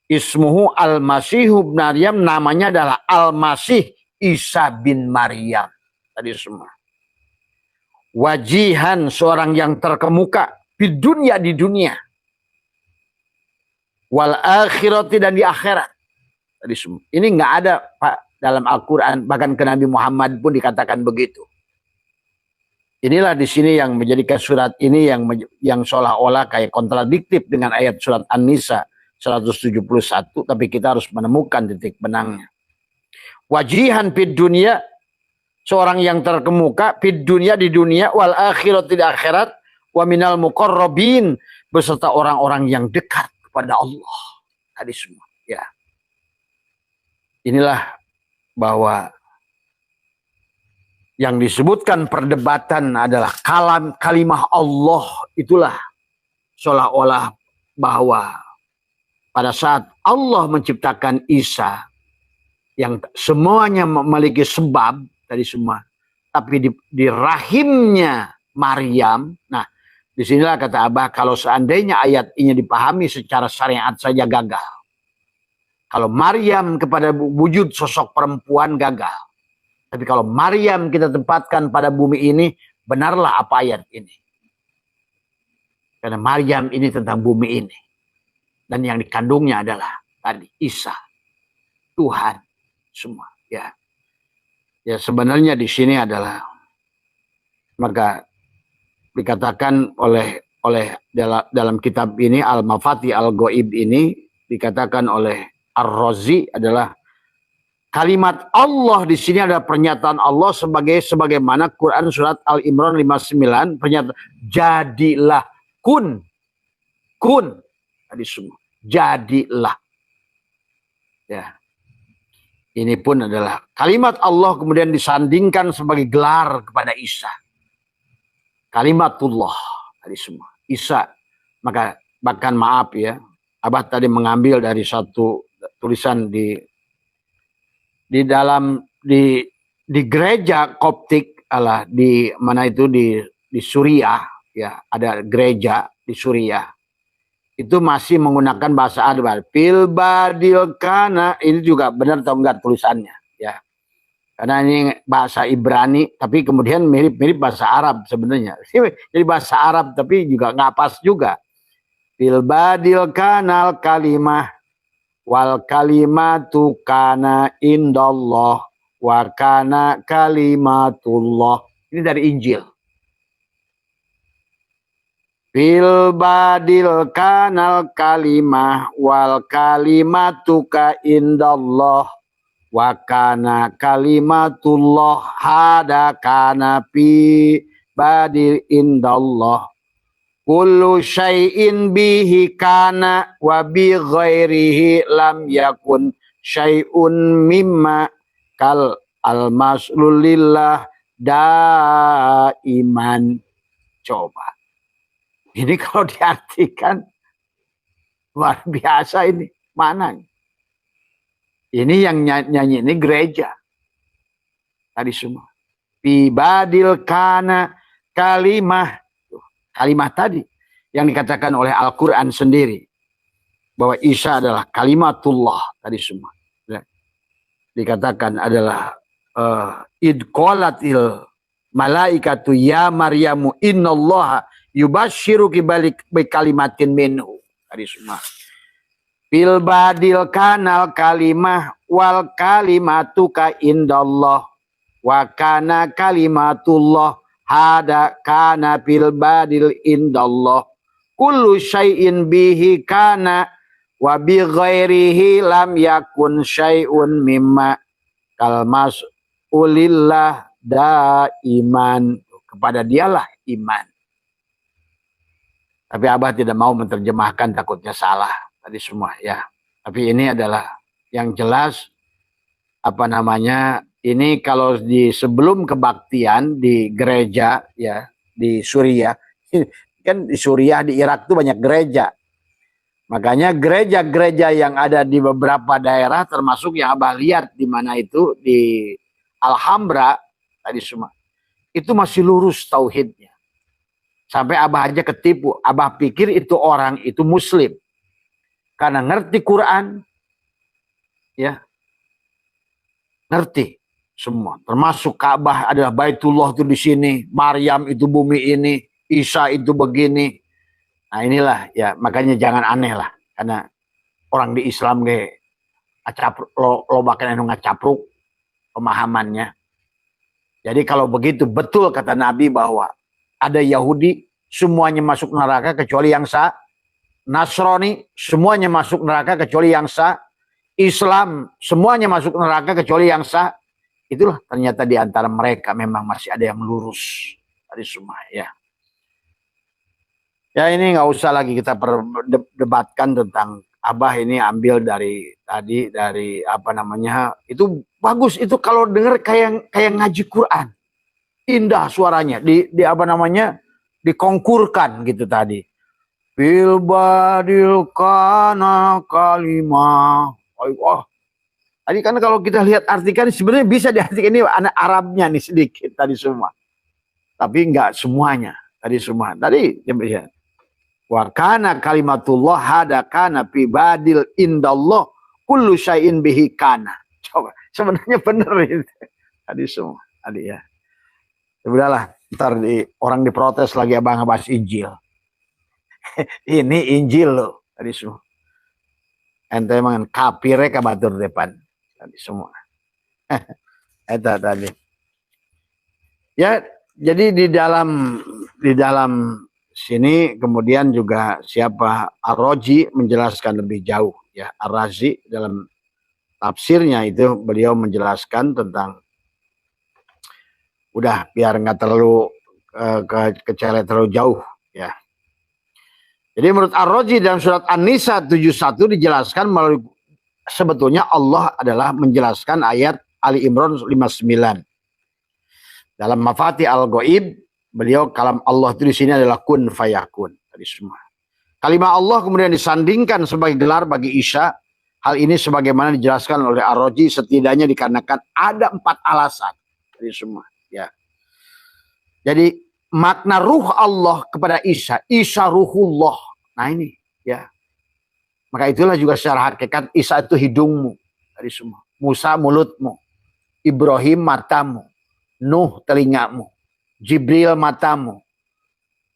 S1: Ismuhu al-Masihu bin Maryam, namanya adalah Al-Masih Isa bin Maryam. Tadi semua. Wajihan, seorang yang terkemuka di dunia. Wal akhirati, dan di akhirat. Tadi semua. ini nggak ada Pak dalam Al-Quran, bahkan ke Nabi Muhammad pun dikatakan begitu. Inilah di sini yang menjadikan surat ini yang seolah-olah kayak kontradiktif dengan ayat surat An-Nisa 171, tapi kita harus menemukan titik benangnya. Wajihan fid dunia, seorang yang terkemuka fid dunia, di dunia, wal akhirat, di akhirat, wa minal muqarrabin, beserta orang-orang yang dekat kepada Allah. Tadi semua ya. Inilah bahwa yang disebutkan perdebatan adalah kalimah Allah, itulah seolah-olah bahwa pada saat Allah menciptakan Isa, yang semuanya memiliki sebab tadi semua, tapi di rahimnya Maryam. Nah, disinilah kata Abah, kalau seandainya ayat ini dipahami secara syariat saja gagal. Kalau Maryam kepada wujud sosok perempuan gagal. Tapi kalau Maryam kita tempatkan pada bumi ini, benarlah apa ayat ini. Karena Maryam ini tentang bumi ini. Dan yang dikandungnya adalah tadi Isa, Tuhan semua. Ya, ya sebenarnya di sini adalah, maka dikatakan oleh dalam kitab ini Al-Mafatih Al-Ghaib ini, dikatakan oleh Ar-Razi adalah kalimat Allah di sini adalah pernyataan Allah sebagaimana Quran surat Al-Imran 59, pernyataan jadilah, kun tadi semua, jadilah. Ya. Ini pun adalah kalimat Allah kemudian disandingkan sebagai gelar kepada Isa. Kalimatullah tadi semua. Isa, maka bahkan maaf ya, Abah tadi mengambil dari satu tulisan di gereja Koptik, di mana itu di Suriah ya, ada gereja di Suriah itu masih menggunakan bahasa Arab. Fil badil kana, ini juga benar atau enggak tulisannya ya, karena ini bahasa Ibrani tapi kemudian mirip bahasa Arab sebenarnya. Jadi bahasa Arab tapi juga nggak pas juga. Fil badil kanal kalimah wal kalimatu kana indallah wa kana kalimatullah. Ini dari Injil. Fil badil kanal kalimah wal kalimatu ka indallah wa kana kalimatullah hada kana fi badil indallah Kullu syai'in bihi kana wa bi ghairihi lam yakun syai'un mimma kal almaslulillah daiman. Coba. Ini kalau diartikan luar biasa ini. Mana? Ini yang nyanyi ini gereja. Tadi semua. Bibadil kana kalimah. Kalimat tadi yang dikatakan oleh Al-Quran sendiri bahwa Isa adalah kalimatullah tadi semua dikatakan adalah idqalatil malaikatu ya Maryamu innallaha yubasyiruki bi kalimatin minhu tadi semua bil badil kanal kalimah wal kalimatuka indallah wa kana kalimatullah hada kana bil badil indallah kullu syai'in bihi kana wa bi ghairihi lam yakun syai'un mimma kalmas ulillah daiman. Kepada dialah iman. Tapi Abah tidak mau menerjemahkan, takutnya salah tadi semua ya. Tapi ini adalah yang jelas apa namanya. Ini kalau di sebelum kebaktian di gereja ya di Suriah, kan di Suriah di Irak tuh banyak gereja. Makanya gereja-gereja yang ada di beberapa daerah termasuk yang Abah lihat di mana itu di Alhambra tadi semua. Itu masih lurus tauhidnya. Sampai Abah aja ketipu. Abah pikir itu orang itu muslim. Karena ngerti Quran ya. Ngerti semua, termasuk Ka'bah adalah Baitullah itu di sini, Maryam itu bumi ini, Isa itu begini. Nah inilah ya, makanya jangan aneh lah, karena orang di Islam ge lo bakal ngacapruk pemahamannya. Jadi kalau begitu betul kata Nabi bahwa ada Yahudi semuanya masuk neraka kecuali yang sah, Nasrani semuanya masuk neraka kecuali yang sah, Islam semuanya masuk neraka kecuali yang sah. Itulah ternyata di antara mereka memang masih ada yang lurus tadi semua ya. Ya ini nggak usah lagi kita perdebatkan tentang Abah ini ambil dari tadi dari apa namanya itu bagus itu kalau dengar kayak ngaji Quran indah suaranya di apa namanya dikongkurkan gitu tadi. Bil badil kana kalimah. Wah. Tadi kan kalau kita lihat artikan sebenarnya bisa diartikan ini anak Arabnya nih sedikit tadi semua. Tapi enggak semuanya tadi semua. Tadi ya. Wa kana kalimatullah hada kana fi badil indallah kullu syai'in bihi kana. Coba sebenarnya benar itu. Tadi semua. Tadi ya. Ya udahlah, ntar orang diprotes lagi Abang bahas Injil. Ini Injil loh tadi semua. Ente emang kafirnya ke batur depan. Tadi semua. Eta tadi. Ya, jadi di dalam sini kemudian juga siapa Ar-Razi menjelaskan lebih jauh ya. Ar-Razi dalam tafsirnya itu beliau menjelaskan tentang udah biar nggak terlalu keceret terlalu jauh ya. Jadi menurut Ar-Razi dalam surat An-Nisa 71 dijelaskan melalui sebetulnya Allah adalah menjelaskan ayat Ali Imran 59. Dalam Mafati Al-Ghaib, beliau kalam Allah itu di sini adalah kun fayakun. Tadi semua. Kalimat Allah kemudian disandingkan sebagai gelar bagi Isa. Hal ini sebagaimana dijelaskan oleh Ar-Razi setidaknya dikarenakan ada 4 alasan. Tadi semua. Ya. Jadi makna ruh Allah kepada Isa. Isa ruhullah. Nah ini ya. Maka itulah juga secara hakikat Isa itu hidungmu. Tadi semua. Musa mulutmu. Ibrahim matamu. Nuh telingamu. Jibril matamu.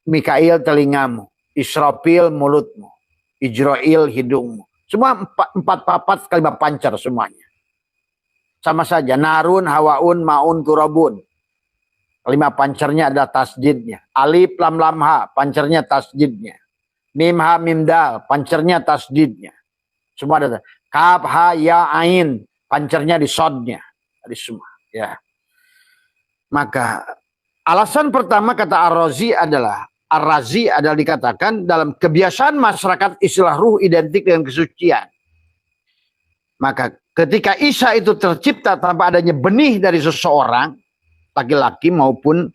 S1: Mikail telingamu. Israfil mulutmu. Ijrail hidungmu. Semua empat papat kalimat pancar semuanya. Sama saja. Narun, hawaun, maun, turabun. Kalimat pancarnya adalah tasdidnya. Alif, lam, lam, ha. Pancarnya tasdidnya. Mim, ha, mim, dal. Pancarnya tasdidnya. Semua ada. Kaf, ha, ya, ain. Pancarnya di sodnya. Tadi semua. Ya. Maka alasan pertama kata Ar-Razi adalah Ar-Razi adalah dikatakan dalam kebiasaan masyarakat istilah ruh identik dengan kesucian. Maka ketika Isa itu tercipta tanpa adanya benih dari seseorang, laki-laki maupun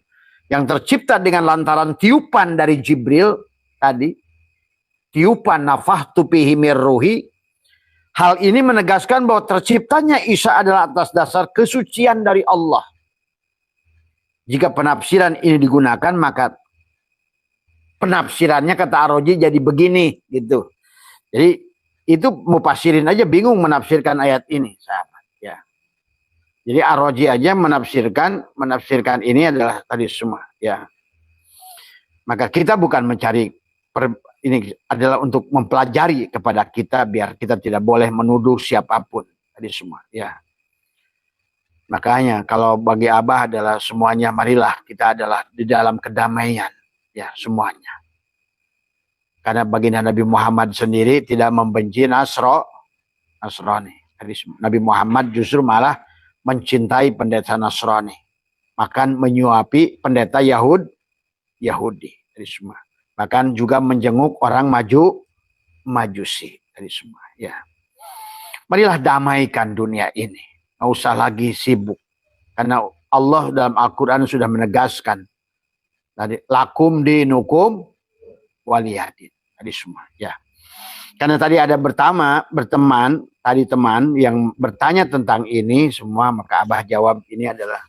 S1: yang tercipta dengan lantaran tiupan dari Jibril tadi, tiupan nafahtu fihi mir ruhi, hal ini menegaskan bahwa terciptanya Isa adalah atas dasar kesucian dari Allah. Jika penafsiran ini digunakan, maka penafsirannya kata Ar-Razi jadi begini gitu. Jadi itu mufasirin aja bingung menafsirkan ayat ini, sahabat. Ya. Jadi Ar-Razi aja menafsirkan ini adalah tadi semua. Ya. Maka kita bukan mencari ini adalah untuk mempelajari kepada kita biar kita tidak boleh menuduh siapapun tadi semua. Ya. Makanya kalau bagi Abah adalah semuanya marilah kita adalah di dalam kedamaian. Ya, semuanya. Karena baginda Nabi Muhammad sendiri tidak membenci Nasrani. Nabi Muhammad justru malah mencintai pendeta Nasrani. Bahkan menyuapi pendeta Yahudi. Dari semua. Bahkan juga menjenguk orang Majusi. Dari semua. Ya. Marilah damaikan dunia ini. Nggak usah lagi sibuk. Karena Allah dalam Al-Quran sudah menegaskan. Tadi lakum dinukum waliyadin. Tadi semua. Ya. Karena tadi ada berteman yang bertanya tentang ini semua. Maka Abah jawab ini adalah.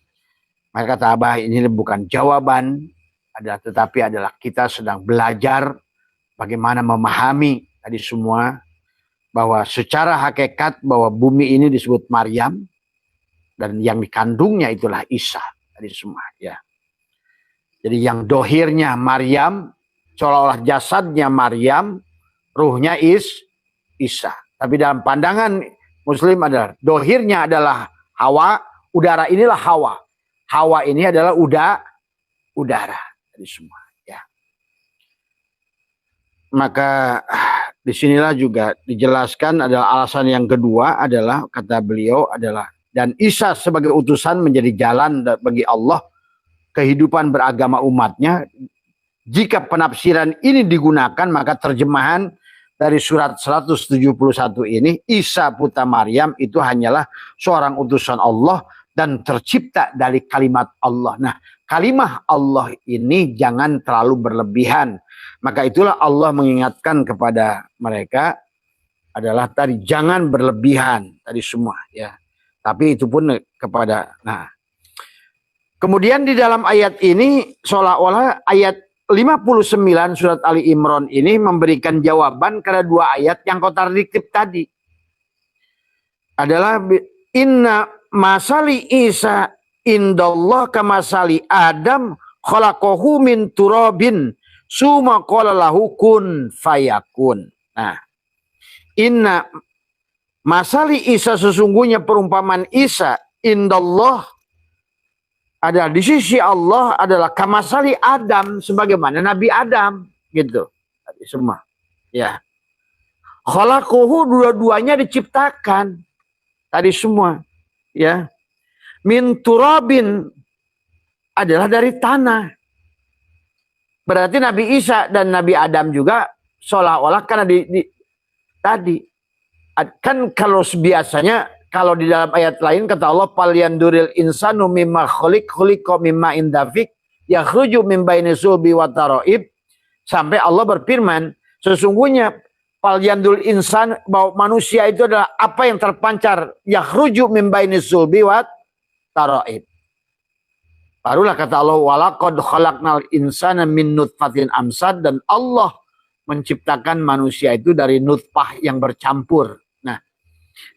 S1: Maka kata Abah ini bukan jawaban. Tetapi adalah kita sedang belajar. Bagaimana memahami tadi semua. Bahwa secara hakikat bahwa bumi ini disebut Maryam. Dan yang dikandungnya itulah Isa. Tadi semua. Ya. Jadi yang dohirnya Maryam, seolah-olah jasadnya Maryam, ruhnya Isa. Tapi dalam pandangan Muslim adalah dohirnya adalah Hawa, udara inilah Hawa. Hawa ini adalah udara. Jadi semua. Ya. Maka disinilah juga dijelaskan adalah alasan yang kedua adalah kata beliau adalah dan Isa sebagai utusan menjadi jalan bagi Allah kehidupan beragama umatnya. Jika penafsiran ini digunakan maka terjemahan dari surat 171 ini Isa putra Maryam itu hanyalah seorang utusan Allah dan tercipta dari kalimat Allah. Nah, kalimat Allah ini jangan terlalu berlebihan. Maka itulah Allah mengingatkan kepada mereka adalah tadi jangan berlebihan tadi semua ya. Tapi itu pun kepada kemudian di dalam ayat ini seolah-olah ayat 59 surat Ali Imran ini memberikan jawaban karena dua ayat yang kontradiktif tadi. Adalah inna masali Isa indallah kamasali Adam khalaqahu min turabin summa qala lahu kun fayakun. Nah, inna masali Isa sesungguhnya perumpamaan Isa indallah adalah di sisi Allah adalah kamasali Adam sebagaimana Nabi Adam gitu. Tadi semua. Ya. Khalaqahu dua-duanya diciptakan. Tadi semua. Ya. Min turabin adalah dari tanah. Berarti Nabi Isa dan Nabi Adam juga seolah-olah karena tadi kan kalau biasanya kalau di dalam ayat lain kata Allah falyanduril insanu mimma khuliqa mimma indafik yakhruju min baini sulbi wa taraib sampai Allah berfirman sesungguhnya falyanduril insan bahwa manusia itu adalah apa yang terpancar yakhruju min baini sulbi wa taraib. Barulah kata Allah walaqad khalaqnal insana min nutfatin amsad dan Allah menciptakan manusia itu dari nutfah yang bercampur. Nah,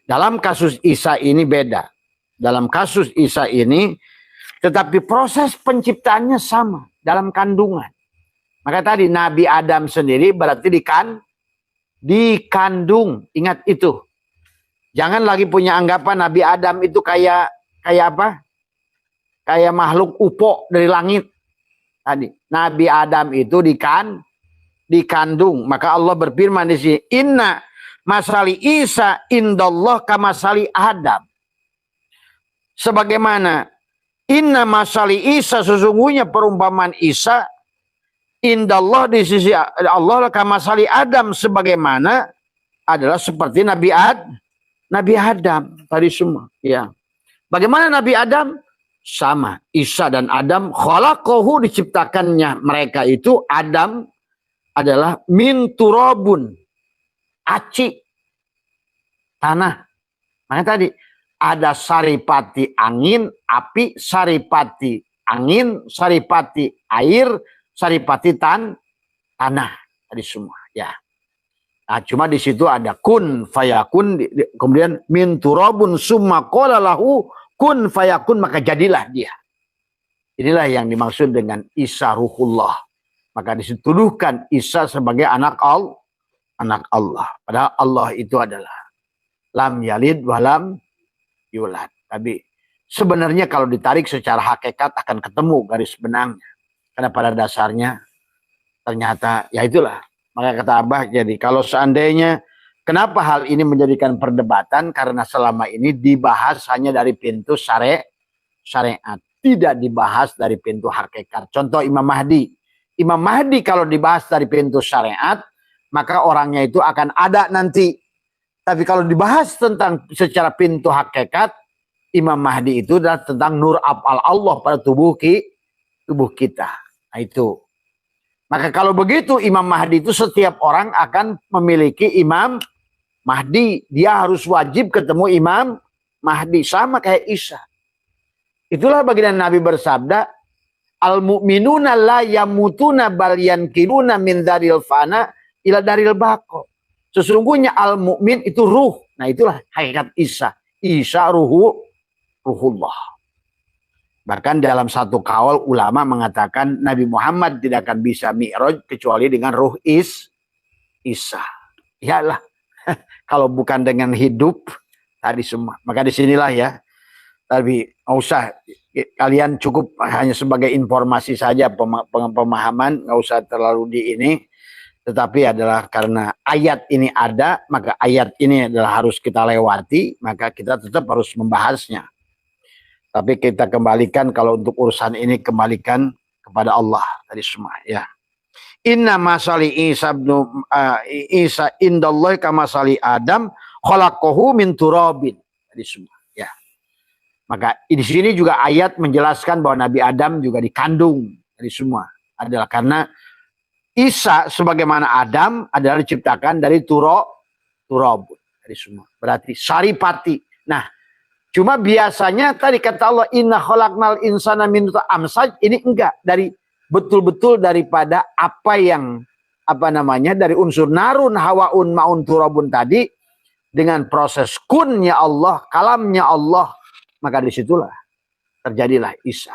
S1: dalam kasus Isa ini beda. Dalam kasus Isa ini, tetapi proses penciptaannya sama dalam kandungan. Maka tadi Nabi Adam sendiri berarti dikandung. Ingat itu. Jangan lagi punya anggapan Nabi Adam itu kayak apa? Kayak makhluk UFO dari langit. Tadi Nabi Adam itu dikandung. Maka Allah berfirman di sini, inna masali Isa indallah kamasali Adam. Sebagaimana inna masali Isa sesungguhnya perumpamaan Isa Indallah di sisi Allah kamasali Adam sebagaimana adalah seperti Nabi Adam tadi semua. Ya. Bagaimana Nabi Adam? Sama. Isa dan Adam khalaqahu diciptakannya mereka itu Adam adalah min turabun aci tanah. Makanya tadi ada saripati angin, api, saripati angin, saripati air, saripati tanah tadi semua ya. Nah, cuma di situ ada kun fayakun, kemudian min turabun summa qala lahu kun fayakun, maka jadilah dia. Inilah yang dimaksud dengan Isa Ruhullah. Maka dituduhkan Isa sebagai anak Allah. Padahal Allah itu adalah lam yalid walam yulad. Tapi sebenarnya kalau ditarik secara hakikat akan ketemu garis benangnya. Karena pada dasarnya ternyata ya itulah. Maka kata Abah, jadi kalau seandainya kenapa hal ini menjadikan perdebatan? Karena selama ini dibahas hanya dari pintu syariat. Tidak dibahas dari pintu hakikat. Contoh Imam Mahdi. Imam Mahdi kalau dibahas dari pintu syariat, maka orangnya itu akan ada nanti. Tapi kalau dibahas tentang secara pintu hakikat, Imam Mahdi itu adalah tentang nur af'al Allah pada tubuh kita. Nah itu. Maka kalau begitu Imam Mahdi itu setiap orang akan memiliki Imam Mahdi. Dia harus wajib ketemu Imam Mahdi. Sama kayak Isa. Itulah baginda Nabi bersabda, al-mu'minuna la yamutuna bal yankiluna min daril fana ila daril baqo. Sesungguhnya al-mu'min itu ruh. Nah itulah hakikat Isa. Isa ruhullah. Bahkan dalam satu kaul ulama mengatakan Nabi Muhammad tidak akan bisa mi'raj kecuali dengan ruh Isa. Iyalah. Kalau bukan dengan hidup tadi semua. Maka disinilah ya. Tapi nggak usah, kalian cukup hanya sebagai informasi saja pemahaman, nggak usah terlalu di ini. Tetapi adalah karena ayat ini ada, maka ayat ini adalah harus kita lewati, maka kita tetap harus membahasnya. Tapi kita kembalikan kalau untuk urusan ini kembalikan kepada Allah tadi semua ya. Inna masali Isa Isa indallahi kamasali Adam khalaqahu min turabin tadi semua ya. Maka di sini juga ayat menjelaskan bahwa Nabi Adam juga dikandung dari semua. Adalah karena Isa sebagaimana Adam adalah diciptakan dari turab dari semua. Berarti saripati. Nah, cuma biasanya tadi kata Allah inna khalaqnal insana min amsaj, ini enggak dari betul-betul daripada apa yang dari unsur narun hawaun maun turabun tadi dengan proses kunnya Allah, kalamnya Allah. Maka disitulah terjadilah Isa.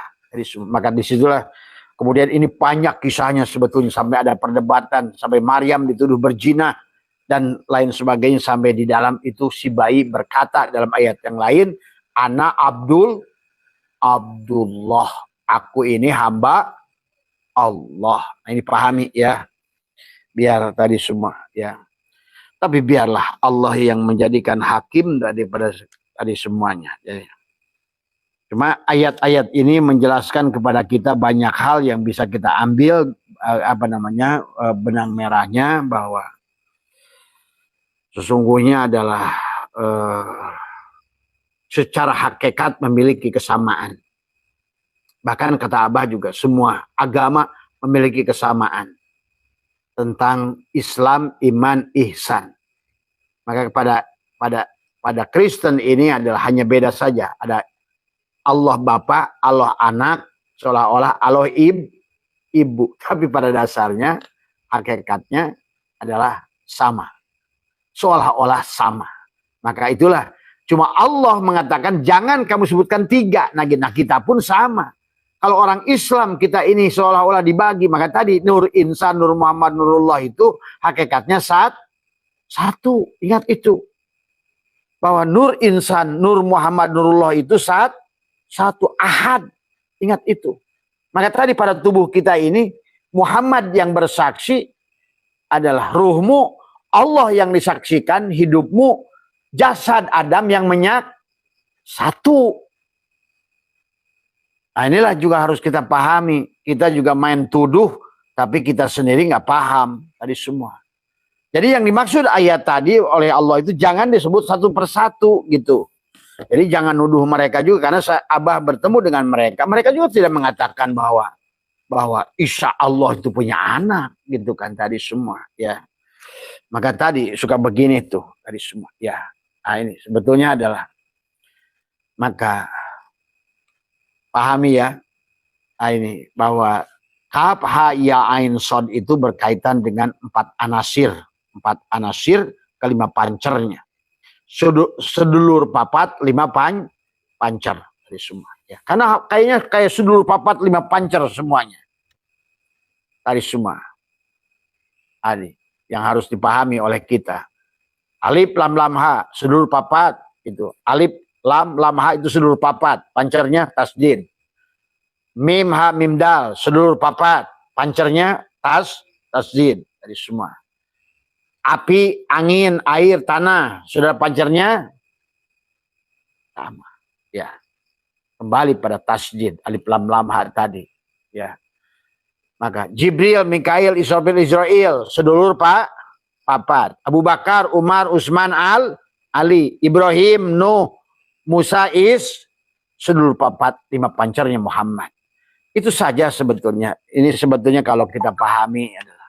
S1: Maka disitulah kemudian ini banyak kisahnya sebetulnya sampai ada perdebatan. Sampai Maryam dituduh berzina dan lain sebagainya. Sampai di dalam itu si bayi berkata dalam ayat yang lain. Ana Abdullah. Aku ini hamba Allah. Nah, ini pahami ya. Biar tadi semua ya. Tapi biarlah Allah yang menjadikan hakim daripada tadi semuanya. Jadi, cuma ayat-ayat ini menjelaskan kepada kita banyak hal yang bisa kita ambil benang merahnya bahwa sesungguhnya adalah secara hakikat memiliki kesamaan. Bahkan kata Abah juga semua agama memiliki kesamaan tentang Islam, iman, ihsan. Maka pada Kristen ini adalah hanya beda saja. Ada Allah Bapa, Allah Anak, seolah-olah Allah Ibu. Tapi pada dasarnya, hakikatnya adalah sama. Seolah-olah sama. Maka itulah, cuma Allah mengatakan, jangan kamu sebutkan tiga. Nah kita pun sama. Kalau orang Islam kita ini seolah-olah dibagi, maka tadi Nur Insan, Nur Muhammad, Nurullah itu hakikatnya satu. Ingat itu. Bahwa Nur Insan, Nur Muhammad, Nurullah itu satu ahad. Ingat itu. Maka tadi pada tubuh kita ini Muhammad yang bersaksi adalah ruhmu, Allah yang disaksikan hidupmu, jasad Adam yang satu. Nah inilah juga harus kita pahami. Kita juga main tuduh Tapi kita sendiri nggak paham tadi semua. Jadi yang dimaksud ayat tadi oleh Allah itu jangan disebut satu persatu gitu. Jadi jangan nuduh mereka juga, karena Abah bertemu dengan mereka. Mereka juga tidak mengatakan bahwa Insya Allah itu punya anak gitu kan tadi semua ya. Maka tadi suka begini tuh tadi semua ya. Nah ini sebetulnya adalah, maka pahami ya, nah ini bahwa kaf ha ya ain sod itu berkaitan dengan 4 anasir kelima pancernya. Sedulur papat 5 pancer dari semua ya. Karena kayaknya kayak sedulur papat 5 pancer semuanya dari semua. Ini yang harus dipahami oleh kita. Alif lam lam ha sedulur papat itu. Alif lam lam ha itu sedulur papat, pancernya tasdid. Mim ha mim dal sedulur papat, pancernya tasdid dari semua. Api, angin, air, tanah, saudara pancernya sama. Ya. Kembali pada tasdid, alif lam lam ha tadi. Ya. Maka Jibril, Mikail, Israfil, sedulur papat. Abu Bakar, Umar, Utsman, Ali, Ibrahim, Nuh, Musa, sedulur papat, 5 pancernya Muhammad. Itu saja sebetulnya. Ini sebetulnya kalau kita pahami adalah,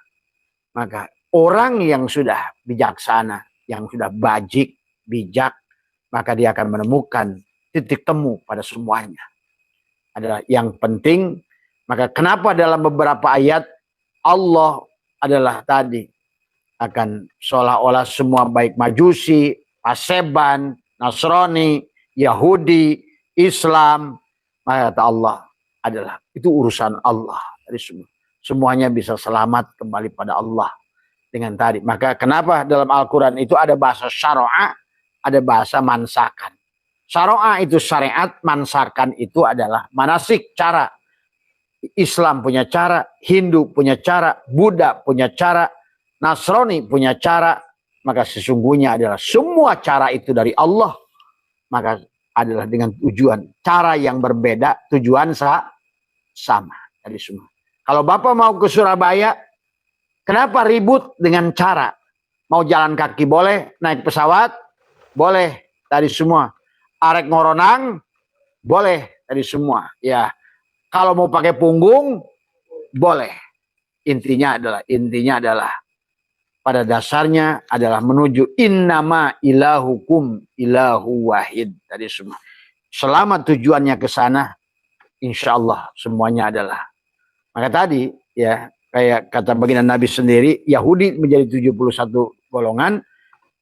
S1: maka orang yang sudah bijaksana, yang sudah bijak, maka dia akan menemukan titik temu pada semuanya. Adalah yang penting, maka kenapa dalam beberapa ayat Allah adalah tadi akan seolah-olah semua baik Majusi, Paseban, Nasrani, Yahudi, Islam, maka kata Allah adalah itu urusan Allah dari semua. Semuanya bisa selamat kembali pada Allah. Dengan tadi. Maka kenapa dalam Al-Quran itu ada bahasa syara'a, ada bahasa mansakan. Syara'a itu syariat, mansakan itu adalah manasik, cara. Islam punya cara, Hindu punya cara, Buddha punya cara, Nasrani punya cara. Maka sesungguhnya adalah semua cara itu dari Allah. Maka adalah dengan tujuan. Cara yang berbeda, tujuan sama. Dari semua. Kalau Bapak mau ke Surabaya, kenapa ribut dengan cara? Mau jalan kaki boleh, naik pesawat boleh, tadi semua. Arek ngoronang boleh, tadi semua. Ya, kalau mau pakai punggung boleh. Intinya adalah pada dasarnya adalah menuju innama ilahukum ilahu wahid, tadi semua. Selama tujuannya ke sana, insya Allah semuanya adalah. Maka tadi ya, kayak kata baginda Nabi sendiri, Yahudi menjadi 71 golongan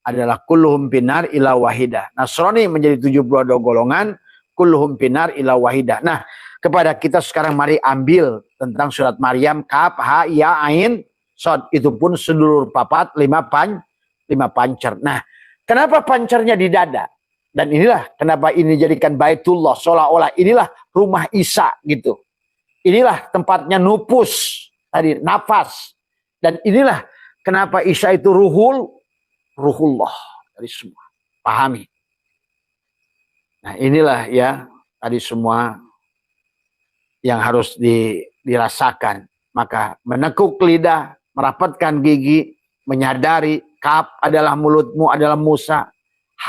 S1: adalah kulluhum pinar ila wahidah. Nasrani menjadi 72 golongan, kulluhum pinar ila wahidah. Nah, kepada kita sekarang mari ambil tentang surat Maryam, kaf ha ya ain sod, itu pun sedulur papat 5 pancer. Nah, kenapa pancernya di dada? Dan inilah kenapa ini jadikan Baitullah, seolah-olah inilah rumah Isa gitu. Inilah tempatnya nupus, tadi nafas. Dan inilah kenapa Isa itu ruhullah dari semua. Pahami. Nah inilah ya tadi semua yang harus dirasakan. Maka menekuk lidah, merapatkan gigi, menyadari kaf adalah mulutmu adalah Musa,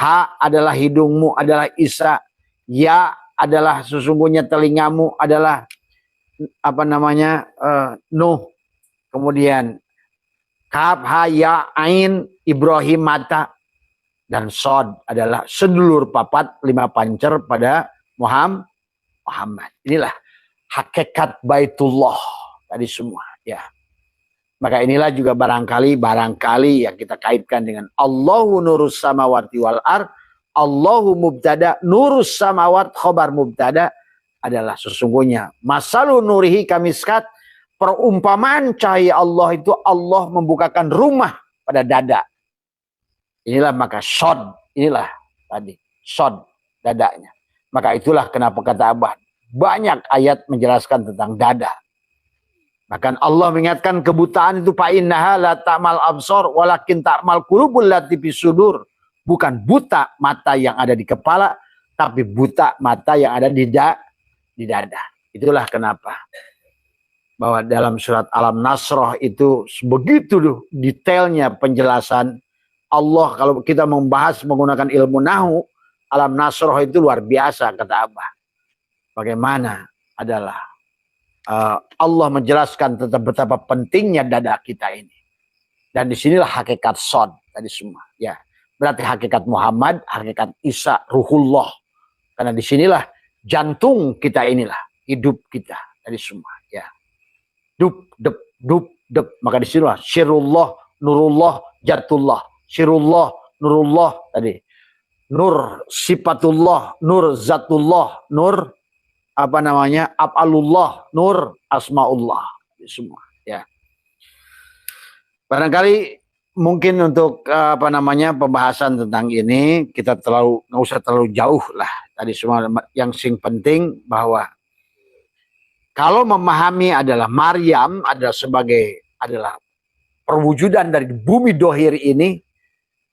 S1: ha adalah hidungmu adalah Isa, ya adalah sesungguhnya telingamu adalah Nuh. Kemudian kaf ha ya ain Ibrahim mata, dan sod adalah sedulur papat 5 pancer pada Muhammad. Inilah hakikat Baitullah tadi semua ya. Maka inilah juga barangkali yang kita kaitkan dengan Allahu nurus samawati wal ar, Allahu mubtada, nurus samawat khobar mubtada adalah sesungguhnya masalu nurihi kamiskat, perumpamaan cahaya Allah itu Allah membukakan rumah pada dada. Inilah maka sod, inilah tadi sod dadanya. Maka itulah kenapa kata Abah banyak ayat menjelaskan tentang dada. Bahkan Allah mengingatkan kebutaan itu fa innaha la ta'mal absar walakin ta'mal qulubul lati fis sudur. Bukan buta mata yang ada di kepala, tapi buta mata yang ada di dada. Itulah kenapa bahwa dalam surat Al-Nasrah itu begitu detailnya penjelasan Allah. Kalau kita membahas menggunakan ilmu nahu, Al-Nasrah itu luar biasa, kata Abah. Bagaimana adalah Allah menjelaskan tentang betapa pentingnya dada kita ini. Dan disinilah hakikat Sod tadi semua. Ya, berarti hakikat Muhammad, hakikat Isa, Ruhullah. Karena disinilah jantung kita inilah, hidup kita tadi semua. Ya, dup, dep, dup, dep. Maka disinilah Syirullah, Nurullah, Jatullah. Syirullah, Nurullah tadi. Nur sifatullah, Nur zatullah, Nur Af'alullah, Nur asmaullah. Semua. Ya. Barangkali mungkin untuk pembahasan tentang ini kita nggak usah terlalu jauh lah. Tadi semua yang penting bahwa kalau memahami adalah Maryam adalah perwujudan dari bumi dohir ini,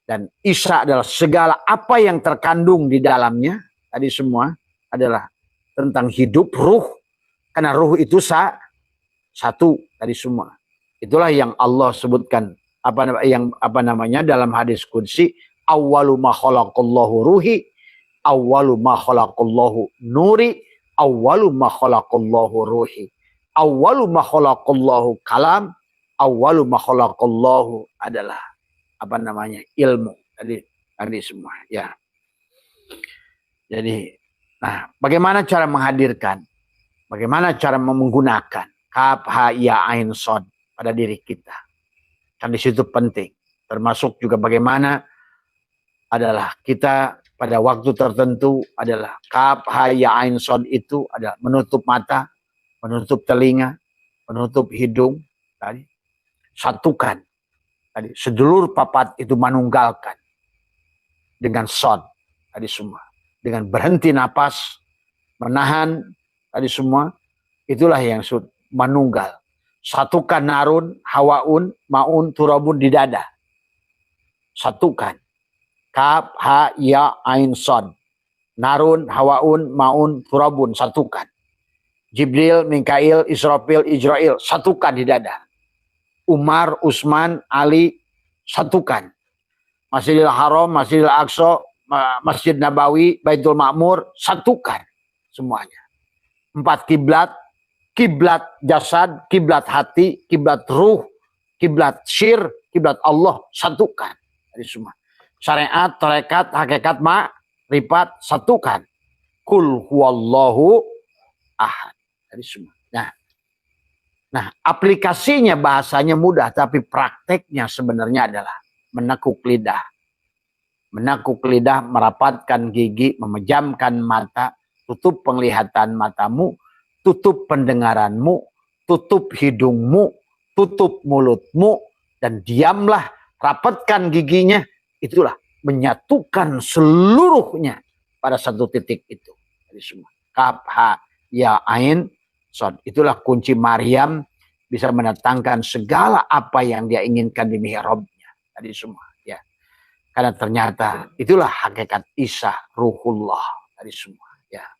S1: dan Isa adalah segala apa yang terkandung di dalamnya. Tadi semua adalah tentang hidup ruh, karena ruh itu satu tadi semua. Itulah yang Allah sebutkan dalam hadis qudsi, awwalu ma khalaqallahu ruhi, awwalu ma khalaqallahu nuri, awwalu ma khalaqallahu ruhi, awwalu ma khalaqallahu kalam, awwalu ma khalaqallahu adalah ilmu tadi semua. Ya. Jadi, bagaimana cara menghadirkan, bagaimana cara menggunakan kaf ha ya ain sod pada diri kita. Kan di situ penting. Termasuk juga bagaimana adalah kita pada waktu tertentu adalah kaf ha ya ain sod itu adalah menutup mata, menutup telinga, menutup hidung tadi. Satukan tadi sedulur papat itu manunggalkan dengan sod tadi semua. Dengan berhenti napas, menahan tadi semua, itulah yang manunggal. Satukan narun, hawaun, maun, turabun di dada. Satukan. Kaf, ha, ya, ain, sod. Narun, hawaun, maun, turabun. Satukan. Jibril, Mikail, Israfil, Ijrail. Satukan di dada. Umar, Utsman, Ali. Satukan. Masjidil Haram, Masjidil Aqsa, Masjid Nabawi, Baitul Ma'mur. Satukan semuanya. 4 kiblat. Kiblat jasad, kiblat hati, kiblat ruh, kiblat syir, kiblat Allah, satukan. Jadi semua. Syariat, tarekat, hakikat, ma'rifat, satukan. Kul huwallahu ahad. Jadi semua. Nah, aplikasinya bahasanya mudah, tapi prakteknya sebenarnya adalah menekuk lidah. Menekuk lidah, merapatkan gigi, memejamkan mata, tutup penglihatan matamu, tutup pendengaranmu, tutup hidungmu, tutup mulutmu, dan diamlah, rapatkan giginya. Itulah menyatukan seluruhnya pada satu titik itu. Jadi semua. Kaf, ha, ya, ain, sod. Itulah kunci Maryam bisa mendatangkan segala apa yang dia inginkan di mihrabnya. Tadi semua. Ya. Karena ternyata itulah hakikat Isa, Ruhullah. Tadi semua. Ya.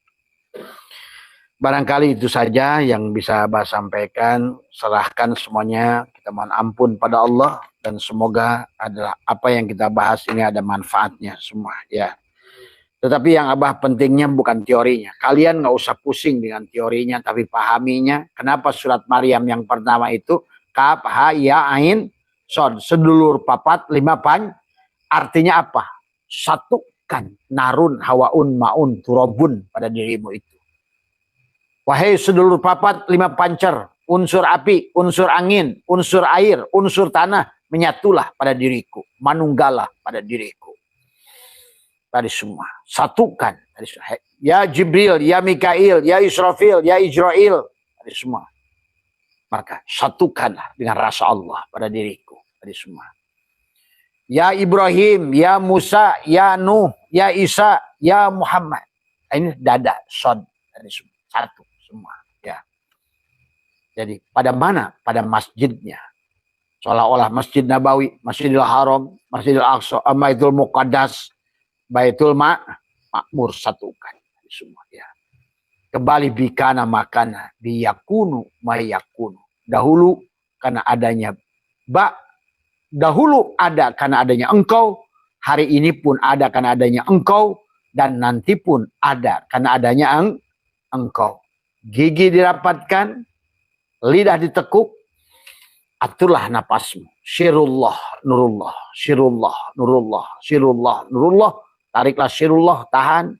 S1: Barangkali itu saja yang bisa Abah sampaikan. Serahkan semuanya. Kita mohon ampun pada Allah. Dan semoga adalah apa yang kita bahas ini ada manfaatnya semua. Ya. Tetapi yang Abah pentingnya bukan teorinya. Kalian nggak usah pusing dengan teorinya. Tapi pahaminya. Kenapa surat Maryam yang pertama itu. Kaf, ha, ya, ain, sod. Sedulur papat, 5 pan. Artinya apa? Satukan narun, hawaun, maun, turabun pada dirimu itu. Wahai sedulur papat 5 pancer, unsur api, unsur angin, unsur air, unsur tanah, menyatulah pada diriku, manunggalah pada diriku. Tadi semua, satukan. Ya Jibril, ya Mikail, ya Israfil, ya Ijrail, tadi semua. Maka satukanlah dengan rasa Allah pada diriku, tadi semua. Ya Ibrahim, ya Musa, ya Nuh, ya Isa, ya Muhammad. Ini dada, sod, tadi semua. Satu. Semua, ya. Jadi pada mana? Pada masjidnya. Seolah-olah Masjid Nabawi, Masjidil Haram, Masjidil Aqsa, Baitul Muqaddas, Baitul Ma'mur, satukan semua, ya. Kembali bikana makana, biyakunu mayakunu. Dahulu karena adanya dahulu ada karena adanya engkau, hari ini pun ada karena adanya engkau, dan nanti pun ada karena adanya engkau. Gigi dirapatkan, lidah ditekuk, aturlah napasmu. Syirullah, nurullah, syirullah, nurullah, syirullah, nurullah. Tariklah syirullah, tahan.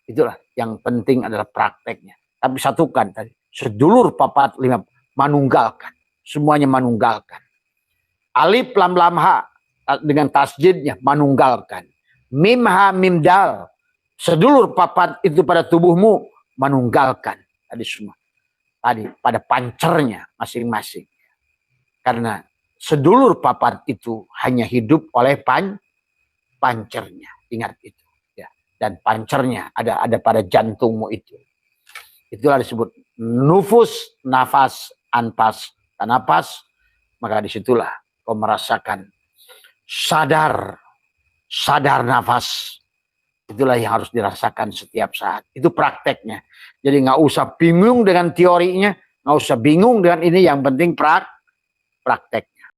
S1: Itulah yang penting adalah prakteknya. Tapi satukan tadi. Sedulur papat lima, manunggalkan. Semuanya manunggalkan. Alif lam lam ha dengan tasjidnya manunggalkan. Mim ha mim dal. Sedulur papat itu pada tubuhmu manunggalkan. Tadi semua. Tadi pada pancernya masing-masing. Karena sedulur papat itu hanya hidup oleh pancernya. Ingat itu. Ya. Dan pancernya ada pada jantungmu itu. Itulah disebut nufus, nafas, anpas, tanapas. Maka disitulah kau merasakan sadar nafas. Itulah yang harus dirasakan setiap saat. Itu prakteknya. Jadi nggak usah bingung dengan teorinya, nggak usah bingung dengan ini. Yang penting prakteknya.